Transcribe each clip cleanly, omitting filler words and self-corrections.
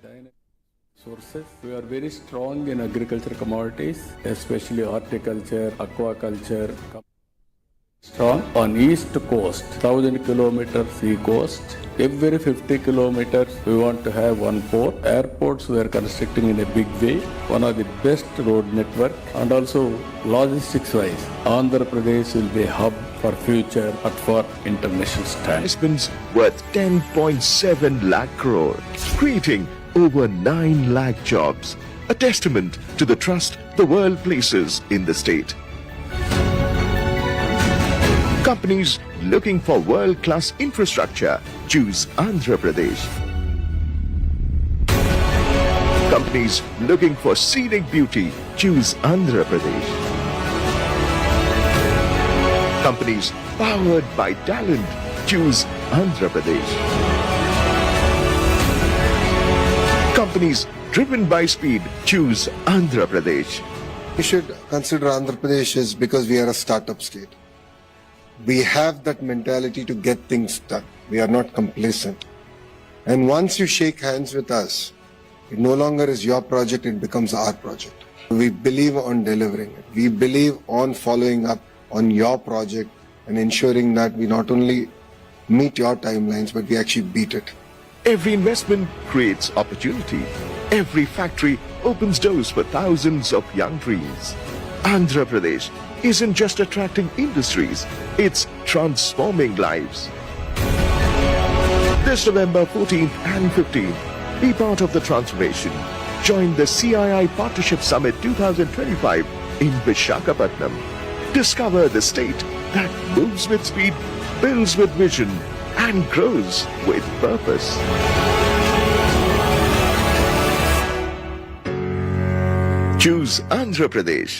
sources. We are very strong in agriculture commodities, especially horticulture, aquaculture. Strong on east coast, 1,000 kilometers sea coast. Every 50 kilometers, we want to have one port. Airports we are constructing in a big way. One of the best road network, and also logistics wise, Andhra Pradesh will be a hub for future but for international standards. Investments worth 10.7 lakh crore, creating over 9 lakh jobs, a testament to the trust the world places in the state. Companies looking for world-class infrastructure choose Andhra Pradesh. Companies looking for scenic beauty choose Andhra Pradesh. Companies powered by talent choose Andhra Pradesh. Companies driven by speed choose Andhra Pradesh. We should consider Andhra Pradesh is because we are a startup state. We have that mentality to get things done. We are not complacent. And once you shake hands with us, it no longer is your project, it becomes our project. We believe on delivering it. We believe on following up on your project and ensuring that we not only meet your timelines, but we actually beat it. Every investment creates opportunity. Every factory opens doors for thousands of young dreams. Andhra Pradesh isn't just attracting industries, it's transforming lives. This November 14th and 15th, be part of the transformation. Join the CII Partnership Summit 2025 in Visakhapatnam. Discover the state that moves with speed, builds with vision, and grows with purpose. Choose Andhra Pradesh.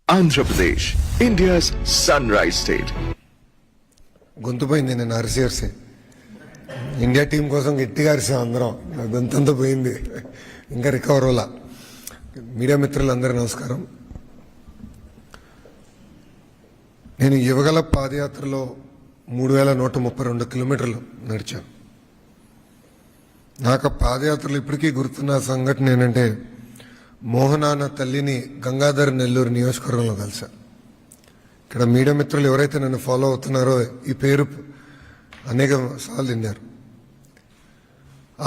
Andhra Pradesh, India's sunrise state. గొంతు పోయింది నేను అరిసి India team కోసం గట్టిగా అరిసాం అందరం, గొంతంతా పోయింది, ఇంకా recover అవ్వాల. Media మిత్రులందరూ నమస్కారం. నేను యువగల పాదయాత్రలో 3,132 కిలోమీటర్లు నడిచాను. నాకు పాదయాత్రలు ఇప్పటికీ గుర్తున్న సంఘటన ఏంటంటే, మోహనాన్న తల్లిని గంగాధర్ నెల్లూరు నియోజకవర్గంలో కలిసా. ఇక్కడ మీడియా మిత్రులు ఎవరైతే నన్ను ఫాలో అవుతున్నారో ఈ పేరు అనేక సార్లు విన్నారు.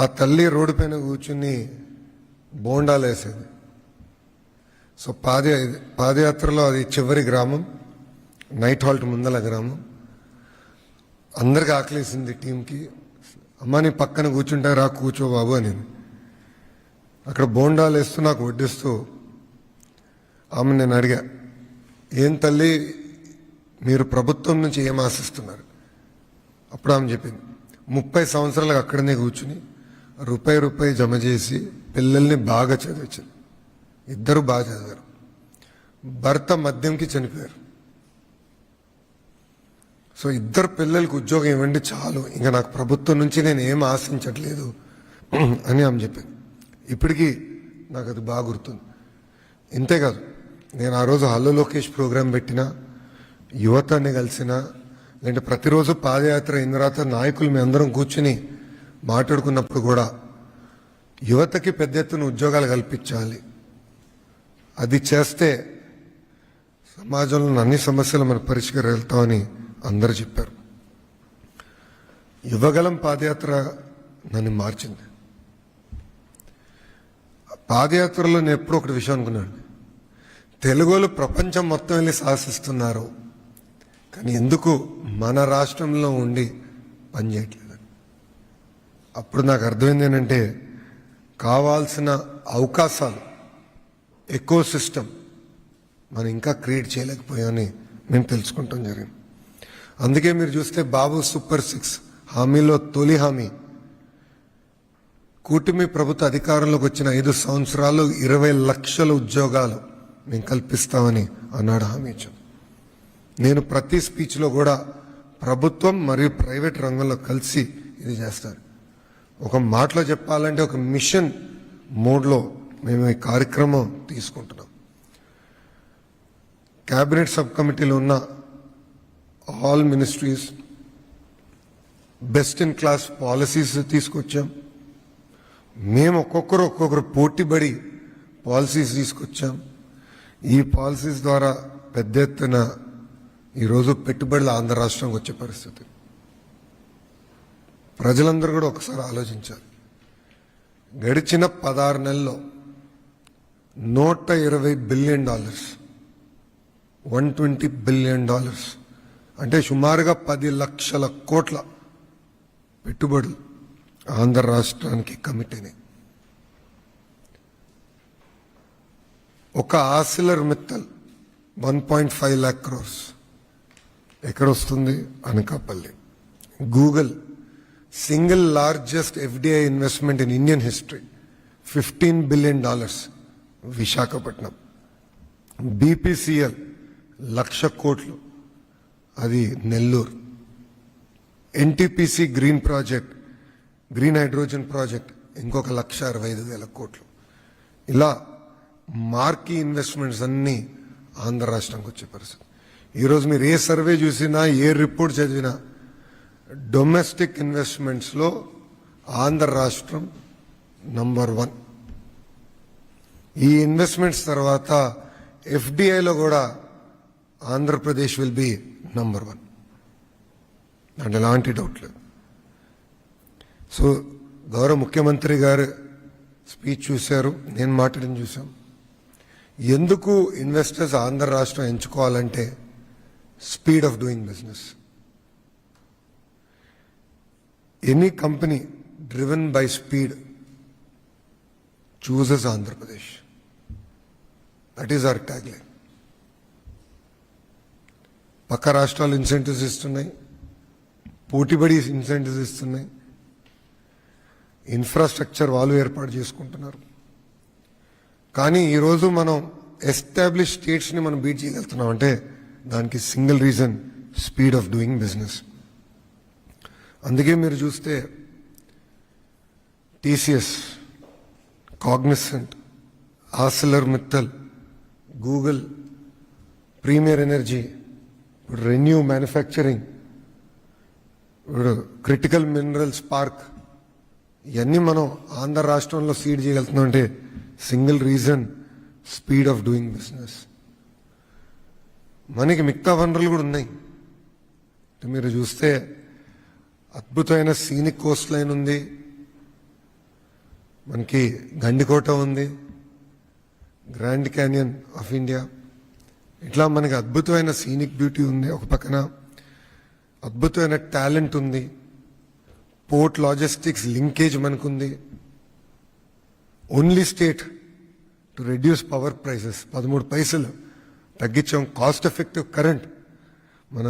ఆ తల్లి రోడ్డు పైన కూర్చుని బోండాలు వేసేది. సో పాదయాత్రలో అది చివరి గ్రామం, నైట్ హాల్ట్ ముందల గ్రామం. అందరికి ఆకలేసింది టీంకి. అమ్మ నీ పక్కన కూర్చుంటా, రా కూర్చో బాబు అని. అక్కడ బోండాలు వేస్తూ నాకు వడ్డిస్తూ ఆమె నేను అడిగా, ఏం తల్లి మీరు ప్రభుత్వం నుంచి ఏం ఆశిస్తున్నారు? అప్పుడు ఆమె చెప్పింది, 30 సంవత్సరాలకు అక్కడనే కూర్చుని రూపాయి జమ చేసి పిల్లల్ని బాగా చదివించింది. 2 బాగా చదివారు. భర్త మద్యంకి చనిపోయారు. సో 2 పిల్లలకి ఉద్యోగం ఇవ్వండి చాలు, ఇంకా నాకు ప్రభుత్వం నుంచి నేను ఏం ఆశించట్లేదు అని ఆమె చెప్పింది. ఇప్పటికీ నాకు అది బాగా గుర్తుంది. ఇంతేకాదు, నేను ఆ రోజు హలో లోకేష్ ప్రోగ్రాం పెట్టినా, యువతని కలిసినా, లేదంటే ప్రతిరోజు పాదయాత్ర అయిన తర్వాత నాయకులు మేము అందరం కూర్చుని మాట్లాడుకున్నప్పుడు కూడా యువతకి పెద్ద ఎత్తున ఉద్యోగాలు కల్పించాలి, అది చేస్తే సమాజంలో అన్ని సమస్యలు మనం పరిష్కరిస్తామని అందరూ చెప్పారు. యువగలం పాదయాత్ర నన్ను మార్చింది. పాదయాత్రలో నేను ఎప్పుడూ ఒకటి విషయం అనుకున్నాను, తెలుగులో ప్రపంచం మొత్తం వెళ్ళి శాసిస్తున్నారు, కానీ ఎందుకు మన రాష్ట్రంలో ఉండి పనిచేయట్లేదు? అప్పుడు నాకు అర్థమైంది ఏంటంటే, కావాల్సిన అవకాశాలు, ఎకో సిస్టమ్ మనం ఇంకా క్రియేట్ చేయలేకపోయామని నేను తెలుసుకుంటాం జరిగింది. అందుకే మీరు చూస్తే బాబు సూపర్ 6 హామీలో తొలి హామీ, కూటమి ప్రభుత్వ అధికారంలోకి వచ్చిన 5 సంవత్సరాలు 20 లక్షల ఉద్యోగాలు మేము కల్పిస్తామని ఆనాడు హామీ ఇచ్చాం. నేను ప్రతి స్పీచ్లో కూడా ప్రభుత్వం మరియు ప్రైవేట్ రంగంలో కలిసి ఇది చేస్తారు. ఒక మాటలో చెప్పాలంటే ఒక మిషన్ మోడ్లో మేము ఈ కార్యక్రమం తీసుకుంటున్నాం. క్యాబినెట్ సబ్ కమిటీలో ఉన్న all ministries, best in class policies తీసుకొచ్చాం. మేము ఒక్కొక్కరు పోటీపడి పాలసీస్ తీసుకొచ్చాం. ఈ పాలసీస్ ద్వారా పెద్ద ఎత్తున ఈరోజు పెట్టుబడులు ఆంధ్ర రాష్ట్రంకి వచ్చే పరిస్థితి. ప్రజలందరూ కూడా ఒకసారి ఆలోచించాలి. గడిచిన 16 నెలల్లో $120 బిలియన్, $120 బిలియన్ అంటే సుమారుగా 10 లక్షల కోట్ల పెట్టుబడులు ఆంధ్ర రాష్ట్రానికి కమిట్ అయినాయి. ఒక ఆసిలర్ మిత్తల్ 1.5 lakh crores ఎక్కడొస్తుంది? Anakapalli. Google single largest FDI investment in Indian history, $15 billion, Visakhapatnam. BPCL 1,00,000 కోట్లు, అది Nellore. NTPC green project, green hydrogen project, ఇంకొక 1,65,000 కోట్లు. ఇలా మార్కీ ఇన్వెస్ట్మెంట్స్ అన్నీ ఆంధ్ర రాష్ట్రానికి వచ్చే పరిస్థితి. ఈరోజు మీరు ఏ సర్వే చూసినా, ఏ రిపోర్ట్ చదివినా డొమెస్టిక్ ఇన్వెస్ట్మెంట్స్లో ఆంధ్ర రాష్ట్రం నంబర్ 1. ఈ ఇన్వెస్ట్మెంట్స్ తర్వాత FDIలో కూడా ఆంధ్రప్రదేశ్ విల్ బి నంబర్ 1. అంటే ఎలాంటి డౌట్ లేదు. సో గౌరవ ముఖ్యమంత్రి గారు స్పీచ్ చూశారు, నేను మాట్లాడిన చూసాం. ఎందుకు ఇన్వెస్టర్స్ ఆంధ్ర రాష్ట్రం ఎంచుకోవాలంటే speed of doing business. Any company driven by speed chooses Andhra Pradesh. That is hour tag line. పక్క రాష్ట్రాలు ఇన్సెంటివ్స్ ఇస్తున్నాయి, పోటీపడి ఇన్సెంటివ్స్ ఇస్తున్నాయి, ఇన్ఫ్రాస్ట్రక్చర్ వాళ్ళు ఏర్పాటు చేసుకుంటున్నారు. కానీ ఈరోజు మనం ఎస్టాబ్లిష్ స్టేట్స్ని మనం బీట్ చేయగలుగుతున్నాం అంటే దానికి single reason speed of doing business. అందుకే మీరు చూస్తే TCS, Cognizant, Arcelor Mittal, Google, premier energy, renew manufacturing, critical minerals park, ఇవన్నీ మనం ఆంధ్ర రాష్ట్రంలో సీడ్ చేయగలుగుతున్నాం అంటే single reason speed of doing business. మనకి మిగతా వనరులు కూడా ఉన్నాయి. మీరు చూస్తే అద్భుతమైన సీనిక్ కోస్ట్ లైన్ ఉంది, మనకి గండికోట ఉంది, గ్రాండ్ క్యానియన్ ఆఫ్ ఇండియా. ఇట్లా మనకి అద్భుతమైన సీనిక్ బ్యూటీ ఉంది. ఒక పక్కన అద్భుతమైన టాలెంట్ ఉంది, పోర్ట్ లాజిస్టిక్స్ లింకేజ్ మనకుంది. Only state to reduce power prices 13 పైసలు తగ్గించాం. కాస్ట్ ఎఫెక్టివ్ కరెంట్ మన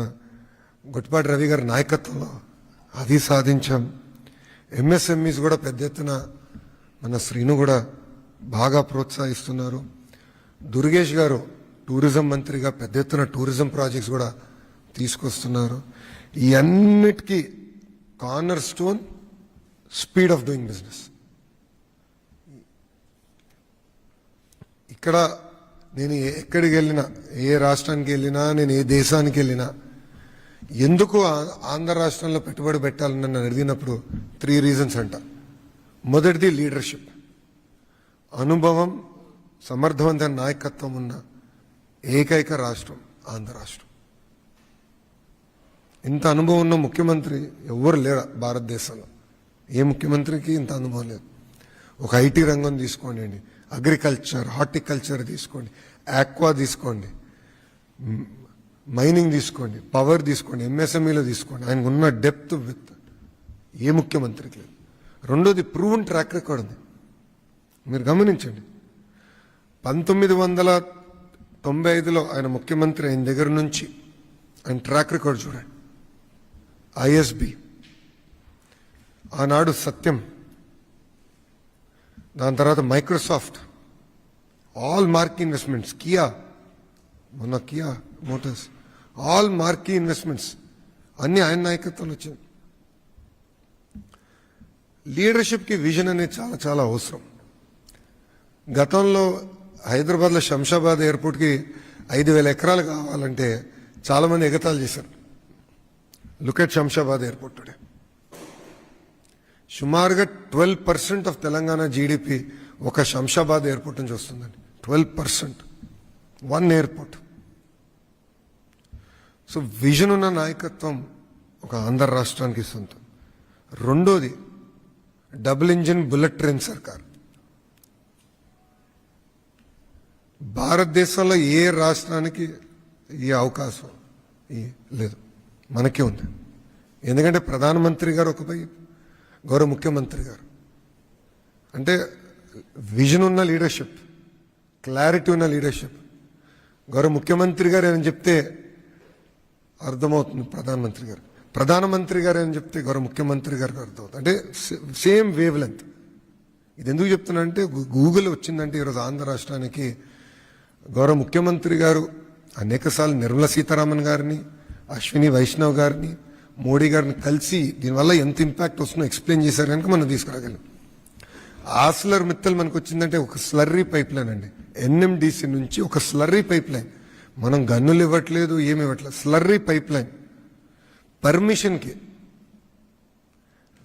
గొట్టిపాటి రవి గారి నాయకత్వంలో అది సాధించాం. MSMEs కూడా పెద్ద ఎత్తున మన శ్రీను కూడా బాగా ప్రోత్సహిస్తున్నారు. దుర్గేష్ గారు టూరిజం మంత్రిగా పెద్ద ఎత్తున టూరిజం ప్రాజెక్ట్స్ కూడా తీసుకొస్తున్నారు. ఈ అన్నిటికీ corner stone speed of doing business. ఇక్కడ నేను ఎక్కడికి వెళ్ళినా, ఏ రాష్ట్రానికి వెళ్ళినా, నేను ఏ దేశానికి వెళ్ళినా, ఎందుకు ఆంధ్ర రాష్ట్రంలో పెట్టుబడి పెట్టాలని నన్ను అడిగినప్పుడు 3 రీజన్స్ అంట. మొదటిది లీడర్షిప్, అనుభవం, సమర్థవంతమైన నాయకత్వం ఉన్న ఏకైక రాష్ట్రం ఆంధ్ర రాష్ట్రం. ఇంత అనుభవం ఉన్న ముఖ్యమంత్రి ఎవరు లేరు భారతదేశంలో. ఏ ముఖ్యమంత్రికి ఇంత అనుభవం లేదు. ఒక IT రంగం తీసుకోండి, అగ్రికల్చర్, హార్టికల్చర్ తీసుకోండి, ఆక్వా తీసుకోండి, మైనింగ్ తీసుకోండి, పవర్ తీసుకోండి, MSMEలో తీసుకోండి. ఆయనకు ఉన్న డెప్త్ విత్ ఏ ముఖ్యమంత్రికి లేదు. రెండోది ప్రూవెన్ ట్రాక్ రికార్డ్ ఉంది. మీరు గమనించండి, 1995లో ఆయన ముఖ్యమంత్రి అయిన దగ్గర నుంచి ఆయన ట్రాక్ రికార్డ్ చూడండి. ISB, ఆనాడు సత్యం, దాని తర్వాత Microsoft, all marquee investments, Kia, మొన్న Kia Motors, all marquee investments అన్ని ఆయన నాయకత్వంలో వచ్చింది. లీడర్షిప్కి విజన్ అనేది చాలా చాలా అవసరం. గతంలో హైదరాబాద్లో శంషాబాద్ ఎయిర్పోర్ట్కి 5,000 ఎకరాలు కావాలంటే చాలామంది ఎగతాళి చేశారు. Look at Shamshabad airport today, సుమారుగా 12% ఆఫ్ తెలంగాణ జీడిపి ఒక శంషాబాద్ ఎయిర్పోర్ట్ నుంచి వస్తుందండి. 12%, వన్ ఎయిర్పోర్ట్. సో విజన్ ఉన్న నాయకత్వం ఒక ఆంధ్ర రాష్ట్రానికి సొంతం. రెండోది డబుల్ ఇంజిన్ బుల్లెట్ ట్రైన్ సర్కార్. భారతదేశంలో ఏ రాష్ట్రానికి ఈ అవకాశం లేదు, మనకే ఉంది. ఎందుకంటే ప్రధానమంత్రి గారు ఒకపై, గౌరవ ముఖ్యమంత్రి గారు అంటే విజన్ ఉన్న లీడర్షిప్, క్లారిటీ ఉన్న లీడర్షిప్. గౌరవ ముఖ్యమంత్రి గారు ఏమని చెప్తే అర్థమవుతుంది ప్రధానమంత్రి గారు ఏమని చెప్తే గౌరవ ముఖ్యమంత్రి గారికి అర్థమవుతుంది. అంటే సేమ్ వేవ్ లెంత్. ఇది ఎందుకు చెప్తున్నా అంటే గూగుల్ వచ్చిందంటే ఈరోజు ఆంధ్ర రాష్ట్రానికి గౌరవ ముఖ్యమంత్రి గారు అనేకసార్లు నిర్మలా సీతారామన్ గారిని, అశ్విని వైష్ణవ్ గారిని, మోడీ గారిని కలిసి దీనివల్ల ఎంత ఇంపాక్ట్ వస్తుందో ఎక్స్ప్లెయిన్ చేశారు కనుక మనం తీసుకురాగలం. ఆస్లర్ మిత్తల్ మనకు వచ్చిందంటే ఒక స్లర్రీ పైప్ లైన్ అండి. ఎన్ఎండిసి నుంచి ఒక స్లర్రీ పైప్ లైన్. మనం గన్నులు ఇవ్వట్లేదు, ఏమి ఇవ్వట్లేదు, స్లర్రీ పైప్ లైన్ పర్మిషన్కి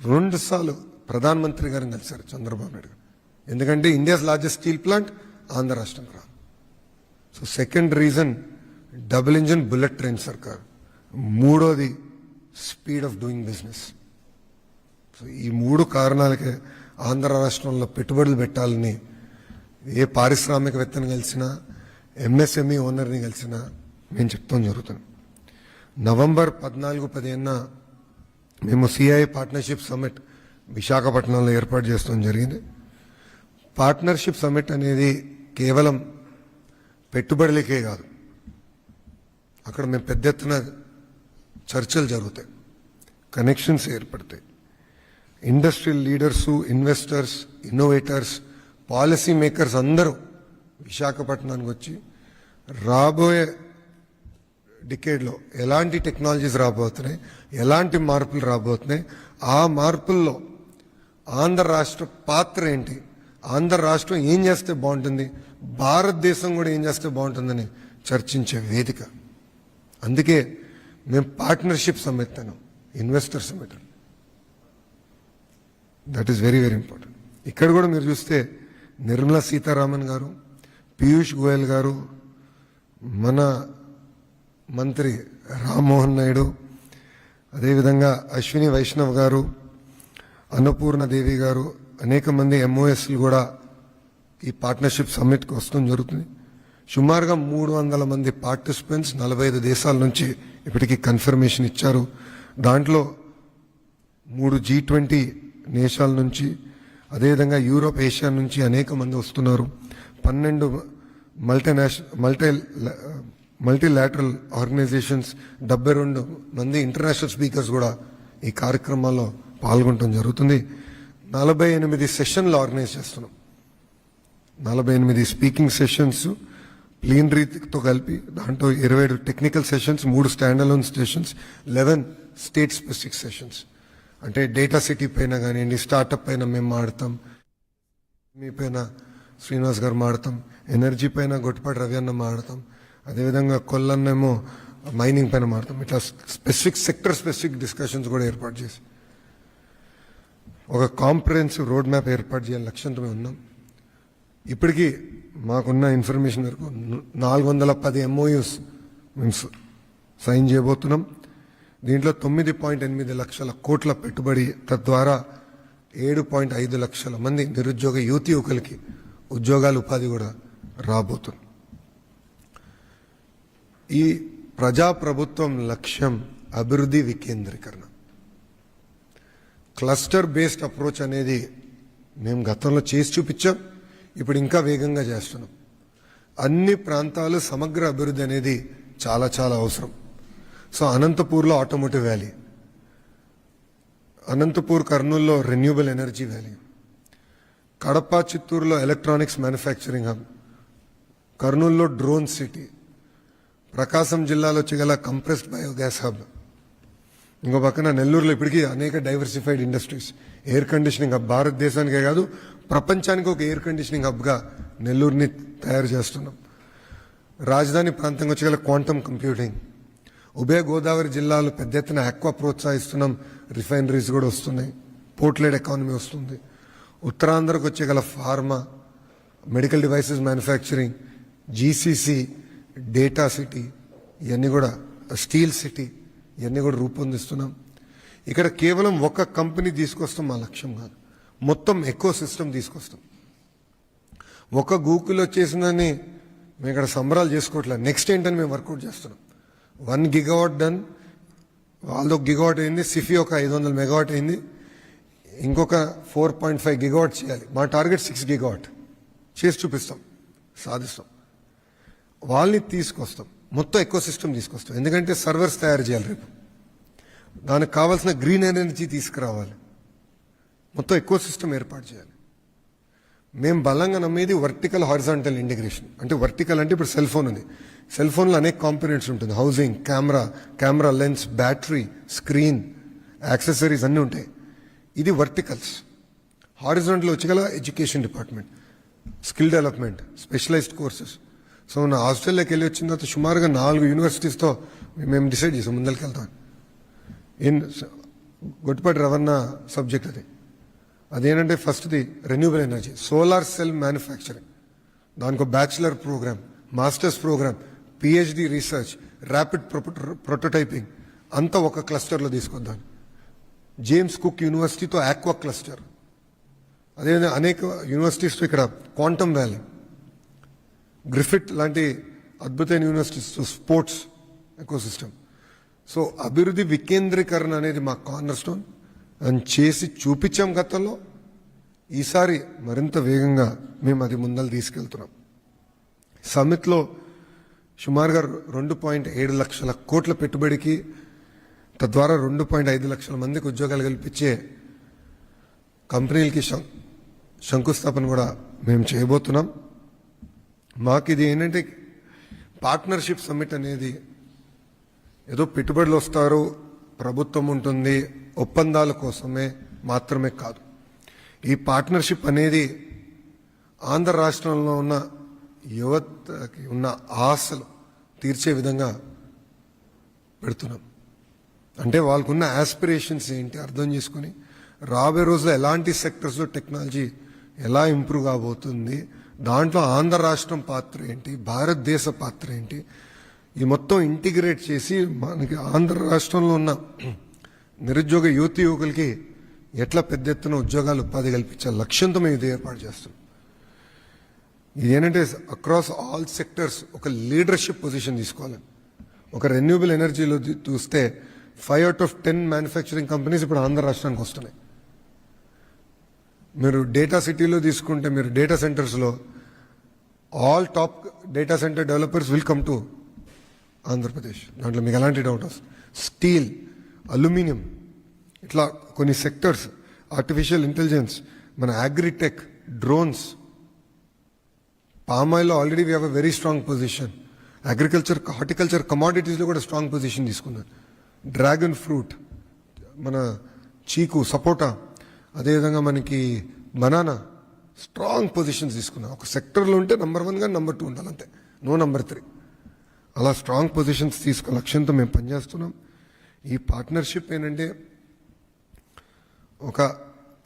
2 సార్లు ప్రధానమంత్రి గారిని కలిశారు చంద్రబాబు నాయుడు గారు. ఎందుకంటే India's largest steel plant Andhra రాష్ట్రంలో రాదు. So second reason double engine bullet train సర్కార్. మూడోది speed of doing business. So ఈ 3 కారణాలకే ఆంధ్ర రాష్ట్రంలో పెట్టుబడులు పెట్టాలని ఏ పారిశ్రామికవేత్తని కలిసినా, ఎంఎస్ఎంఈ ఓనర్ని కలిసినా మేము చెప్తాం జరుగుతుంది. నవంబర్ 14-15 మేము సిఐ పార్ట్నర్షిప్ సమ్మిట్ విశాఖపట్నంలో ఏర్పాటు చేస్తాం జరిగింది. పార్ట్నర్షిప్ సమ్మిట్ అనేది కేవలం పెట్టుబడులకే కాదు, అక్కడ మేము పెద్ద ఎత్తున చర్చలు జరుగుతాయి, కనెక్షన్స్ ఏర్పడతాయి. Industrial leaders, investors, innovators, policy makers అందరూ విశాఖపట్నానికి వచ్చి రాబోయే డికేడ్లో ఎలాంటి టెక్నాలజీస్ రాబోతున్నాయి, ఎలాంటి మార్పులు రాబోతున్నాయి, ఆ మార్పుల్లో ఆంధ్ర రాష్ట్ర పాత్ర ఏంటి, ఆంధ్ర రాష్ట్రం ఏం చేస్తే బాగుంటుంది, భారతదేశం కూడా ఏం చేస్తే బాగుంటుందని చర్చించే వేదిక. అందుకే మేము పార్ట్నర్షిప్ సమ్మిట్ అన్నాం, investor summit. That is very very important. ఇక్కడ కూడా మీరు చూస్తే నిర్మలా సీతారామన్ గారు, పీయూష్ గోయల్ గారు, మన మంత్రి రామ్మోహన్ నాయుడు, అదేవిధంగా అశ్విని వైష్ణవ్ గారు, అన్నపూర్ణదేవి గారు, అనేక మంది ఎంఓఎస్లు కూడా ఈ పార్ట్నర్షిప్ సమ్మిట్కి వస్తూ జరుగుతుంది. సుమారుగా 300 మంది పార్టిసిపెంట్స్ 45 దేశాల నుంచి ఇప్పటికీ కన్ఫర్మేషన్ ఇచ్చారు. దాంట్లో 3 G20 దేశాల నుంచి, అదేవిధంగా యూరోప్, ఏషియా నుంచి అనేక మంది వస్తున్నారు. 12 మల్టీలాటరల్ ఆర్గనైజేషన్స్, 72 మంది ఇంటర్నేషనల్ స్పీకర్స్ కూడా ఈ కార్యక్రమాల్లో పాల్గొనడం జరుగుతుంది. 48 సెషన్లు ఆర్గనైజ్ చేస్తున్నాం. 48 స్పీకింగ్ సెషన్స్ ప్లీనరీతో కలిపి, దాంట్లో 27 technical sessions, 3 stand alone sessions, 11 state specific sessions. అంటే డేటా సిటీ పైన కానివ్వండి, స్టార్టప్ పైన మేము మాడతాం, మీ పైన శ్రీనివాస్ గారు మాడతాం, ఎనర్జీ పైన గొట్టిపాటి రవి అన్న మాడతాం, అదేవిధంగా కొల్లన్నేమో మైనింగ్ పైన మాడతాం. ఇట్లా సెక్టర్ స్పెసిఫిక్ డిస్కషన్స్ కూడా ఏర్పాటు చేసి ఒక కాంప్రహెన్సివ్ రోడ్ మ్యాప్ ఏర్పాటు చేయాలని లక్ష్యంతో మేము ఉన్నాం. ఇప్పటికీ మాకున్న ఇన్ఫర్మేషన్ వరకు 410 MOUs మేము సైన్ చేయబోతున్నాం. దీంట్లో 9.8 లక్షల కోట్ల పెట్టుబడి, తద్వారా 7.5 లక్షల మంది నిరుద్యోగ యువకులకి ఉద్యోగాలు, ఉపాధి కూడా రాబోతుంది. ఈ ప్రజాప్రభుత్వం లక్ష్యం అభివృద్ధి వికేంద్రీకరణ. క్లస్టర్ బేస్డ్ అప్రోచ్ అనేది మేము గతంలో చేసి చూపించాం, ఇప్పుడు ఇంకా వేగంగా చేస్తున్నాం. అన్ని ప్రాంతాలు సమగ్ర అభివృద్ధి అనేది చాలా చాలా అవసరం. సో అనంతపూర్లో ఆటోమోటివ్ వ్యాలీ, అనంతపూర్ కర్నూలులో రెన్యూబుల్ ఎనర్జీ వ్యాలీ, కడప చిత్తూరులో ఎలక్ట్రానిక్స్ మ్యానుఫ్యాక్చరింగ్ హబ్, కర్నూలులో డ్రోన్ సిటీ, ప్రకాశం జిల్లాలో చిగల కంప్రెస్డ్ బయోగ్యాస్ హబ్, ఇంకో పక్కన నెల్లూరులో ఇప్పటికీ అనేక diversified industries, air conditioning hub. భారతదేశానికే కాదు ప్రపంచానికి ఒక ఎయిర్ కండిషనింగ్ హబ్గా నెల్లూరుని తయారు చేస్తున్నాం. రాజధాని ప్రాంతంగా వచ్చి గల క్వాంటమ్ కంప్యూటింగ్, ఉభయ గోదావరి జిల్లాలో పెద్ద ఎత్తున ఆక్వా ప్రోత్సహిస్తున్నాం, రిఫైనరీస్ కూడా వస్తున్నాయి, పోర్ట్-లెడ్ ఎకానమీ వస్తుంది. ఉత్తరాంధ్రకు వచ్చేగల pharma, medical devices manufacturing, GCC, data city, ఇవన్నీ కూడా స్టీల్ సిటీ, ఇవన్నీ కూడా రూపొందిస్తున్నాం. ఇక్కడ కేవలం ఒక కంపెనీ తీసుకొస్తాం మా లక్ష్యం కాదు, మొత్తం ఎకో సిస్టమ్ తీసుకొస్తాం. ఒక గూగుల్ వచ్చేసిందని మేము ఇక్కడ సంబరాలు చేసుకోవట్లేదు. నెక్స్ట్ ఏంటని మేము వర్కౌట్ చేస్తున్నాం. 1 గిగావాట్ డన్, వాళ్ళది 1 గిగావాట్ అయింది, సిఫీ ఒక 500 మెగావాట్ అయింది, ఇంకొక 4.5 గిగావాట్ చేయాలి. మా టార్గెట్ 6 గిగావాట్ చేసి చూపిస్తాం, సాధిస్తాం. వాళ్ళని తీసుకొస్తాం, మొత్తం ఎకో సిస్టమ్ తీసుకొస్తాం. ఎందుకంటే సర్వర్స్ తయారు చేయాలి, రేపు దానికి కావాల్సిన గ్రీన్ ఎనర్జీ తీసుకురావాలి, మొత్తం ఎకో సిస్టమ్ ఏర్పాటు చేయాలి. మేము బలంగా నమ్మేది వర్టికల్ హారిజాంటల్ ఇంటిగ్రేషన్. అంటే వర్టికల్ అంటే ఇప్పుడు సెల్ ఫోన్ ఉంది, సెల్ ఫోన్లో అనేక కాంపోనెంట్స్ ఉంటుంది, housing, camera lens, battery, screen, accessories అన్నీ ఉంటాయి. ఇది వర్టికల్స్. హారిజాంటల్ వచ్చేగల education department, skill development, specialised courses. So నా ఆస్ట్రేలియాకి వెళ్ళి వచ్చిన తర్వాత సుమారుగా 4 యూనివర్సిటీస్తో మేము డిసైడ్ చేసాం ముందరికి వెళ్తాం. గొట్టిపాటి రవాణా సబ్జెక్ట్ అదేంటంటే ఫస్ట్ది renewable energy, solar cell manufacturing, దానికి bachelor programme, masters programme, PhD research, rapid prototyping అంతా ఒక క్లస్టర్లో తీసుకొద్దాం. జేమ్స్ కుక్ యూనివర్సిటీతో ఆక్వా క్లస్టర్, అదేవిధంగా అనేక యూనివర్సిటీస్తో ఇక్కడ క్వాంటమ్ వ్యాలీ, గ్రిఫిట్ లాంటి అద్భుతమైన యూనివర్సిటీస్తో స్పోర్ట్స్ ఎకోసిస్టమ్. సో అభివృద్ధి వికేంద్రీకరణ అనేది మా కార్నర్ స్టోన్ అని చేసి చూపించాం గతంలో. ఈసారి మరింత వేగంగా మేము అది ముందలు తీసుకెళ్తున్నాం. సమ్మిట్లో సుమారుగా 2.7 లక్షల కోట్ల పెట్టుబడికి, తద్వారా 2.5 లక్షల మందికి ఉద్యోగాలు కల్పించే కంపెనీలకి శంకుస్థాపన కూడా మేము చేయబోతున్నాం. మాకు ఇది ఏంటంటే పార్ట్నర్షిప్ సమ్మిట్ అనేది ఏదో పెట్టుబడులు వస్తారు, ప్రభుత్వం ఉంటుంది, ఒప్పందాల కోసమే మాత్రమే కాదు. ఈ పార్ట్నర్షిప్ అనేది ఆంధ్ర రాష్ట్రంలో ఉన్న యువతకి ఉన్న ఆశలు తీర్చే విధంగా పెడుతున్నాం. అంటే వాళ్ళకున్న ఆస్పిరేషన్స్ ఏంటి అర్థం చేసుకుని రాబోయే రోజుల్లో ఎలాంటి సెక్టర్స్లో టెక్నాలజీ ఎలా ఇంప్రూవ్ కాబోతుంది, దాంట్లో ఆంధ్ర రాష్ట్రం పాత్ర ఏంటి, భారతదేశ పాత్ర ఏంటి, ఈ మొత్తం ఇంటిగ్రేట్ చేసి మనకి ఆంధ్ర రాష్ట్రంలో ఉన్న నిరుద్యోగ యువకులకి ఎట్లా పెద్ద ఎత్తున ఉద్యోగాలు ఉపాధి కల్పించాలి లక్ష్యంతో మేము ఇది ఏర్పాటు చేస్తాం. ఇది ఏంటంటే అక్రాస్ ఆల్ సెక్టర్స్ ఒక లీడర్షిప్ పొజిషన్ తీసుకోవాలి. ఒక రెన్యూబుల్ ఎనర్జీలో చూస్తే 5 out of 10 మ్యానుఫ్యాక్చరింగ్ కంపెనీస్ ఇప్పుడు ఆంధ్ర రాష్ట్రానికి వస్తున్నాయి. మీరు డేటా సిటీలో తీసుకుంటే, మీరు డేటా సెంటర్స్లో all top data centre developers will come to Andhra Pradesh. దాంట్లో మీకు ఎలాంటి డౌట్ వస్తుంది. స్టీల్, అల్యూమినియం, ఇట్లా కొన్ని సెక్టర్స్, ఆర్టిఫిషియల్ ఇంటెలిజెన్స్, మన అగ్రిటెక్, డ్రోన్స్, పామ్ ఆయిల్లో already we have a very strong position. Agriculture, horticulture, కమాడిటీస్లో కూడా స్ట్రాంగ్ పొజిషన్ తీసుకున్నారు. డ్రాగన్ ఫ్రూట్, మన చీకు, సపోటా, అదేవిధంగా మనకి బనానా, స్ట్రాంగ్ పొజిషన్స్ తీసుకున్నాం. ఒక సెక్టర్లో ఉంటే నెంబర్ 1 కానీ నెంబర్ 2 ఉండాలి, అంతే, నో నెంబర్ 3. అలా స్ట్రాంగ్ పొజిషన్స్ తీసుకునే లక్ష్యంతో మేము పనిచేస్తున్నాం. ఈ పార్ట్నర్షిప్ ఏంటంటే ఒక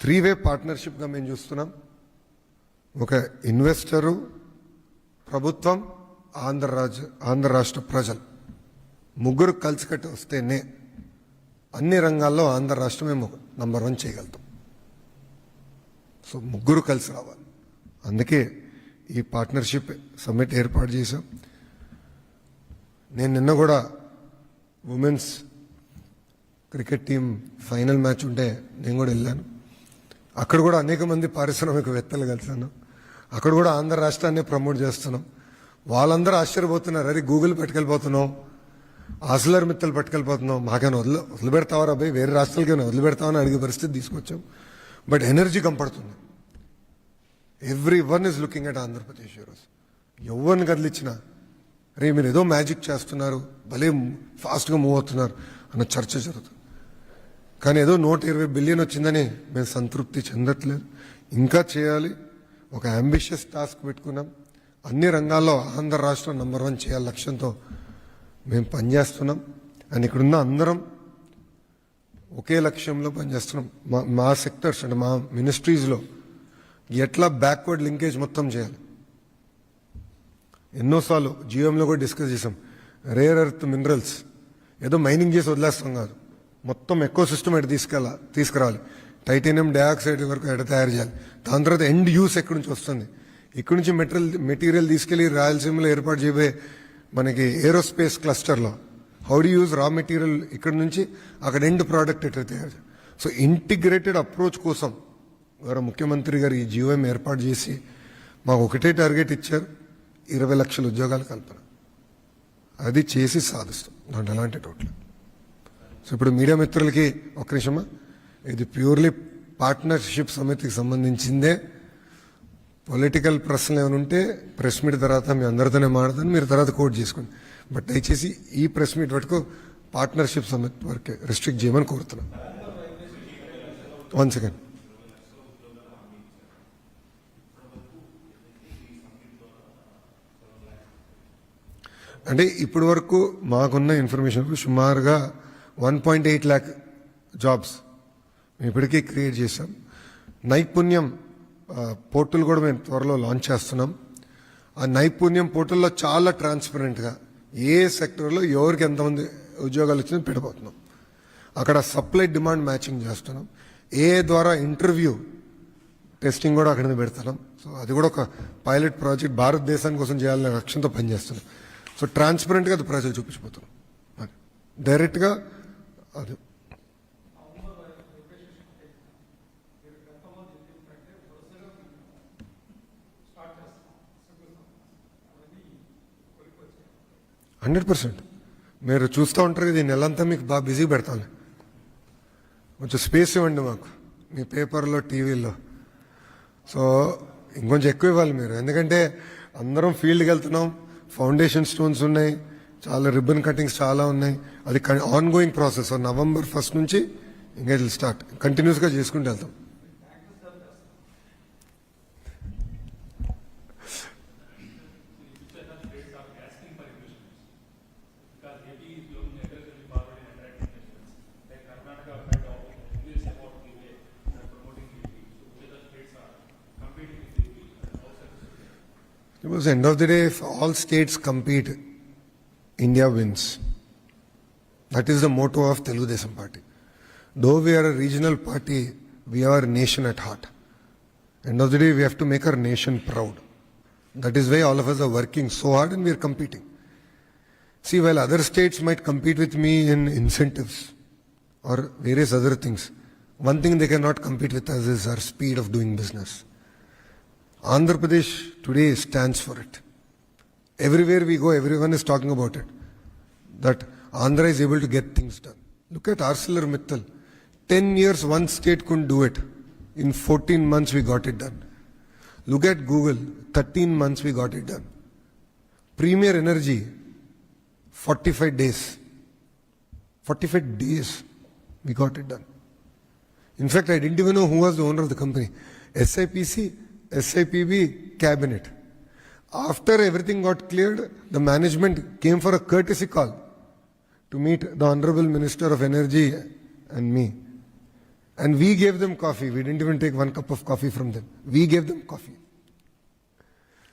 3-వే పార్ట్నర్షిప్గా మేము చూస్తున్నాం. ఒక ఇన్వెస్టరు, ప్రభుత్వం, ఆంధ్ర రాష్ట్ర ప్రజలు ముగ్గురు కలిసికట్టి వస్తేనే అన్ని రంగాల్లో ఆంధ్ర రాష్ట్రమే నెంబర్ 1 చేయగలుగుతాం. సో ముగ్గురు కలిసి రావాలి. అందుకే ఈ పార్ట్నర్షిప్ సమ్మిట్ ఏర్పాటు చేశాం. నేను నిన్న కూడా women's cricket team final match ఉంటే నేను కూడా వెళ్ళాను. అక్కడ కూడా అనేక మంది పారిశ్రామికవేత్తలు కలిసాను. అక్కడ కూడా ఆంధ్ర రాష్ట్రాన్ని ప్రమోట్ చేస్తున్నాం. వాళ్ళందరూ ఆశ్చర్యపోతున్నారు, అరే గూగుల్ పట్టుకెళ్ళిపోతున్నాం, ఆస్లర్ మిత్తలు పట్టుకెళ్ళిపోతున్నాం, మాకైనా వదిలిపెడతావా రాబాయ్, వేరే రాష్ట్రాలకైనా వదిలిపెడతామని అడిగే పరిస్థితి తీసుకొచ్చాం. బట్ ఎనర్జీ కనపడుతుంది. Every one is looking at Andhra Pradesh. ఈరోజు ఎవరిని కదిలిచ్చినా రే మీరు ఏదో మ్యాజిక్ చేస్తున్నారు, భలే ఫాస్ట్గా మూవ్ అవుతున్నారు అన్న చర్చ జరుగుతుంది. కానీ ఏదో 120 బిలియన్ వచ్చిందని మేము సంతృప్తి చెందట్లేదు, ఇంకా చేయాలి. ఒక అంబిషియస్ టాస్క్ పెట్టుకున్నాం. అన్ని రంగాల్లో ఆంధ్ర రాష్ట్రం నెంబర్ 1 చేయాలి లక్ష్యంతో మేము పనిచేస్తున్నాం. అండ్ ఇక్కడున్న అందరం ఒకే లక్ష్యంలో పనిచేస్తున్నాం. మా సెక్టర్స్ అంటే మా మినిస్ట్రీస్లో ఎట్లా బ్యాక్వర్డ్ లింకేజ్ మొత్తం చేయాలి. ఎన్నోసార్లు జియోఎంలో కూడా డిస్కస్ చేసాం. రేర్ ఎర్త్ మినరల్స్ ఏదో మైనింగ్ చేసి వదిలేస్తాం కాదు, మొత్తం ఎకో సిస్టమ్ ఎటు తీసుకురావాలి. టైటానియం డయాక్సైడ్ వరకు ఎట తయారు చేయాలి. దాని తర్వాత ఎండ్ యూస్ ఎక్కడి నుంచి వస్తుంది, ఇక్కడి నుంచి మెటీరియల్ తీసుకెళ్లి రాయలసీమలో ఏర్పాటు చేయబోయే మనకి ఏరోస్పేస్ క్లస్టర్లో how do use raw material ఇక్కడ నుంచి అక్కడ ఎండ్ ప్రోడక్ట్ ఎట్లా తయారు చేయాలి. సో ఇంటిగ్రేటెడ్ అప్రోచ్ కోసం గౌరవ ముఖ్యమంత్రి గారు ఈ జియోఎం ఏర్పాటు చేసి మాకు ఒకటే టార్గెట్ ఇచ్చారు, 20 లక్షల ఉద్యోగాల కల్పన. అది చేసి సాధిస్తాం, దాంట్లో ఎలాంటి డౌట్ లేదు. సో ఇప్పుడు మీడియా మిత్రులకి ఒక నిమిషమా, ఇది ప్యూర్లీ పార్ట్నర్షిప్ సమితికి సంబంధించిందే. పొలిటికల్ ప్రశ్నలు ఏమైనా ఉంటే ప్రెస్ మీట్ తర్వాత మీ అందరితోనే మాట్లాడతాను, మీరు తర్వాత కోట్ చేసుకోండి. బట్ దయచేసి ఈ ప్రెస్ మీట్ వరకు పార్ట్నర్షిప్ సమితి వరకే రిస్ట్రిక్ట్ చేయమని కోరుతున్నాను. 1 సెకండ్. అంటే ఇప్పటి వరకు మాకున్న ఇన్ఫర్మేషన్ సుమారుగా 1.8 lakh జాబ్స్ మేము ఇప్పటికీ క్రియేట్ చేశాం. నైపుణ్యం పోర్టల్ కూడా మేము త్వరలో లాంచ్ చేస్తున్నాం. ఆ నైపుణ్యం పోర్టల్లో చాలా ట్రాన్స్పరెంట్గా ఏ సెక్టర్లో ఎవరికి ఎంతమంది ఉద్యోగాలు వచ్చిందో పెట్టబోతున్నాం. అక్కడ సప్లై డిమాండ్ మ్యాచింగ్ చేస్తున్నాం. ఏ ద్వారా ఇంటర్వ్యూ టెస్టింగ్ కూడా అక్కడ పెడుతున్నాం. సో అది కూడా ఒక పైలట్ ప్రాజెక్ట్ భారతదేశాని కోసం చేయాలనే లక్ష్యంతో పనిచేస్తున్నాం. సో ట్రాన్స్పరెంట్గా అది ప్రజలు చూపించిపోతున్నాం. అది డైరెక్ట్గా అది %100 మీరు చూస్తూ ఉంటారు కదా, ఈ నెలంతా మీకు బాగా బిజీ పెడతాను. కొంచెం స్పేస్ ఇవ్వండి మాకు మీ పేపర్లో, టీవీలో. సో ఇంకొంచెం ఎక్కువ ఇవ్వాలి మీరు, ఎందుకంటే అందరం ఫీల్డ్కి వెళ్తున్నాం. ఫౌండేషన్ స్టోన్స్ ఉన్నాయి, చాలా రిబ్బన్ కటింగ్స్ చాలా ఉన్నాయి. అది on going process. November 1st నుంచి ఇంకా ఇట్ విల్ స్టార్ట్. కంటిన్యూస్గా చేసుకుంటూ వెళ్తాం. Because end of the day, if all states compete, India wins. That is the motto of Telugu Desam Party. Though we are a regional party, we are a nation at heart. End of the day, we have to make our nation proud. That is why all of us are working so hard and we are competing. See, while other states might compete with me in incentives or various other things, one thing they cannot compete with us is our speed of doing business. Andhra Pradesh today stands for it. Everywhere we go, everyone is talking about it. That Andhra is able to get things done. Look at ArcelorMittal. 10 years, one state couldn't do it. In 14 months, we got it done. Look at Google. 13 months, we got it done. Premier Energy, 45 days. 45 days, we got it done. In fact, I didn't even know who was the owner of the company. SIPC, SIPB, cabinet. After everything got cleared, the management came for a courtesy call to meet the Honorable Minister of Energy and me. And we gave them coffee. We didn't even take one cup of coffee from them. We gave them coffee.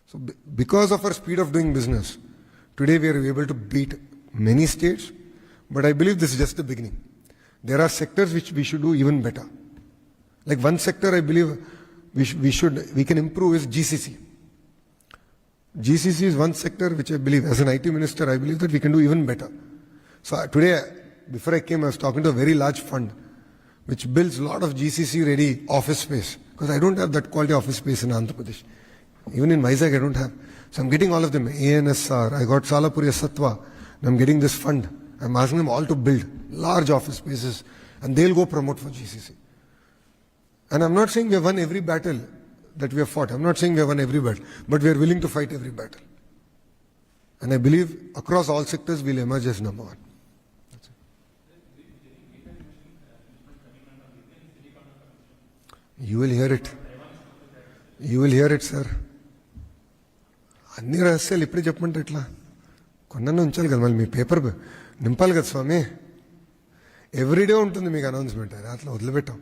So because of our speed of doing business, today we are able to beat many states. But I believe this is just the beginning. There are sectors which we should do even better. Like one sector I believe we can improve is GCC. GCC is one sector which I believe, as an IT minister, I believe that we can do even better. So today, before I came, I was talking to a very large fund which builds a lot of GCC ready office space, because I don't have that quality office space in Andhra Pradesh. Even in Vizag, I don't have. So I'm getting all of them. ANSR, I got Salapuri Sattva, and I'm getting this fund. I'm asking them all to build large office spaces, and they'll go promote for GCC. And I'm not saying we have won every battle that we have fought. I'm not saying we have won every battle, but we are willing to fight every battle. And I believe across all sectors we'll emerge as number one. That's it. You will hear it. You will hear it, sir. అన్ని రహస్యాలు ఇప్పుడే చెప్పమంటే ఎట్లా? కొన్న ఉంచాలి కదా, మళ్ళీ మీ paper నింపాలి కదా స్వామి. ఎవ్రీడే ఉంటుంది మీకు అనౌన్స్మెంట్, అది అట్లా వదిలిపెట్టాం.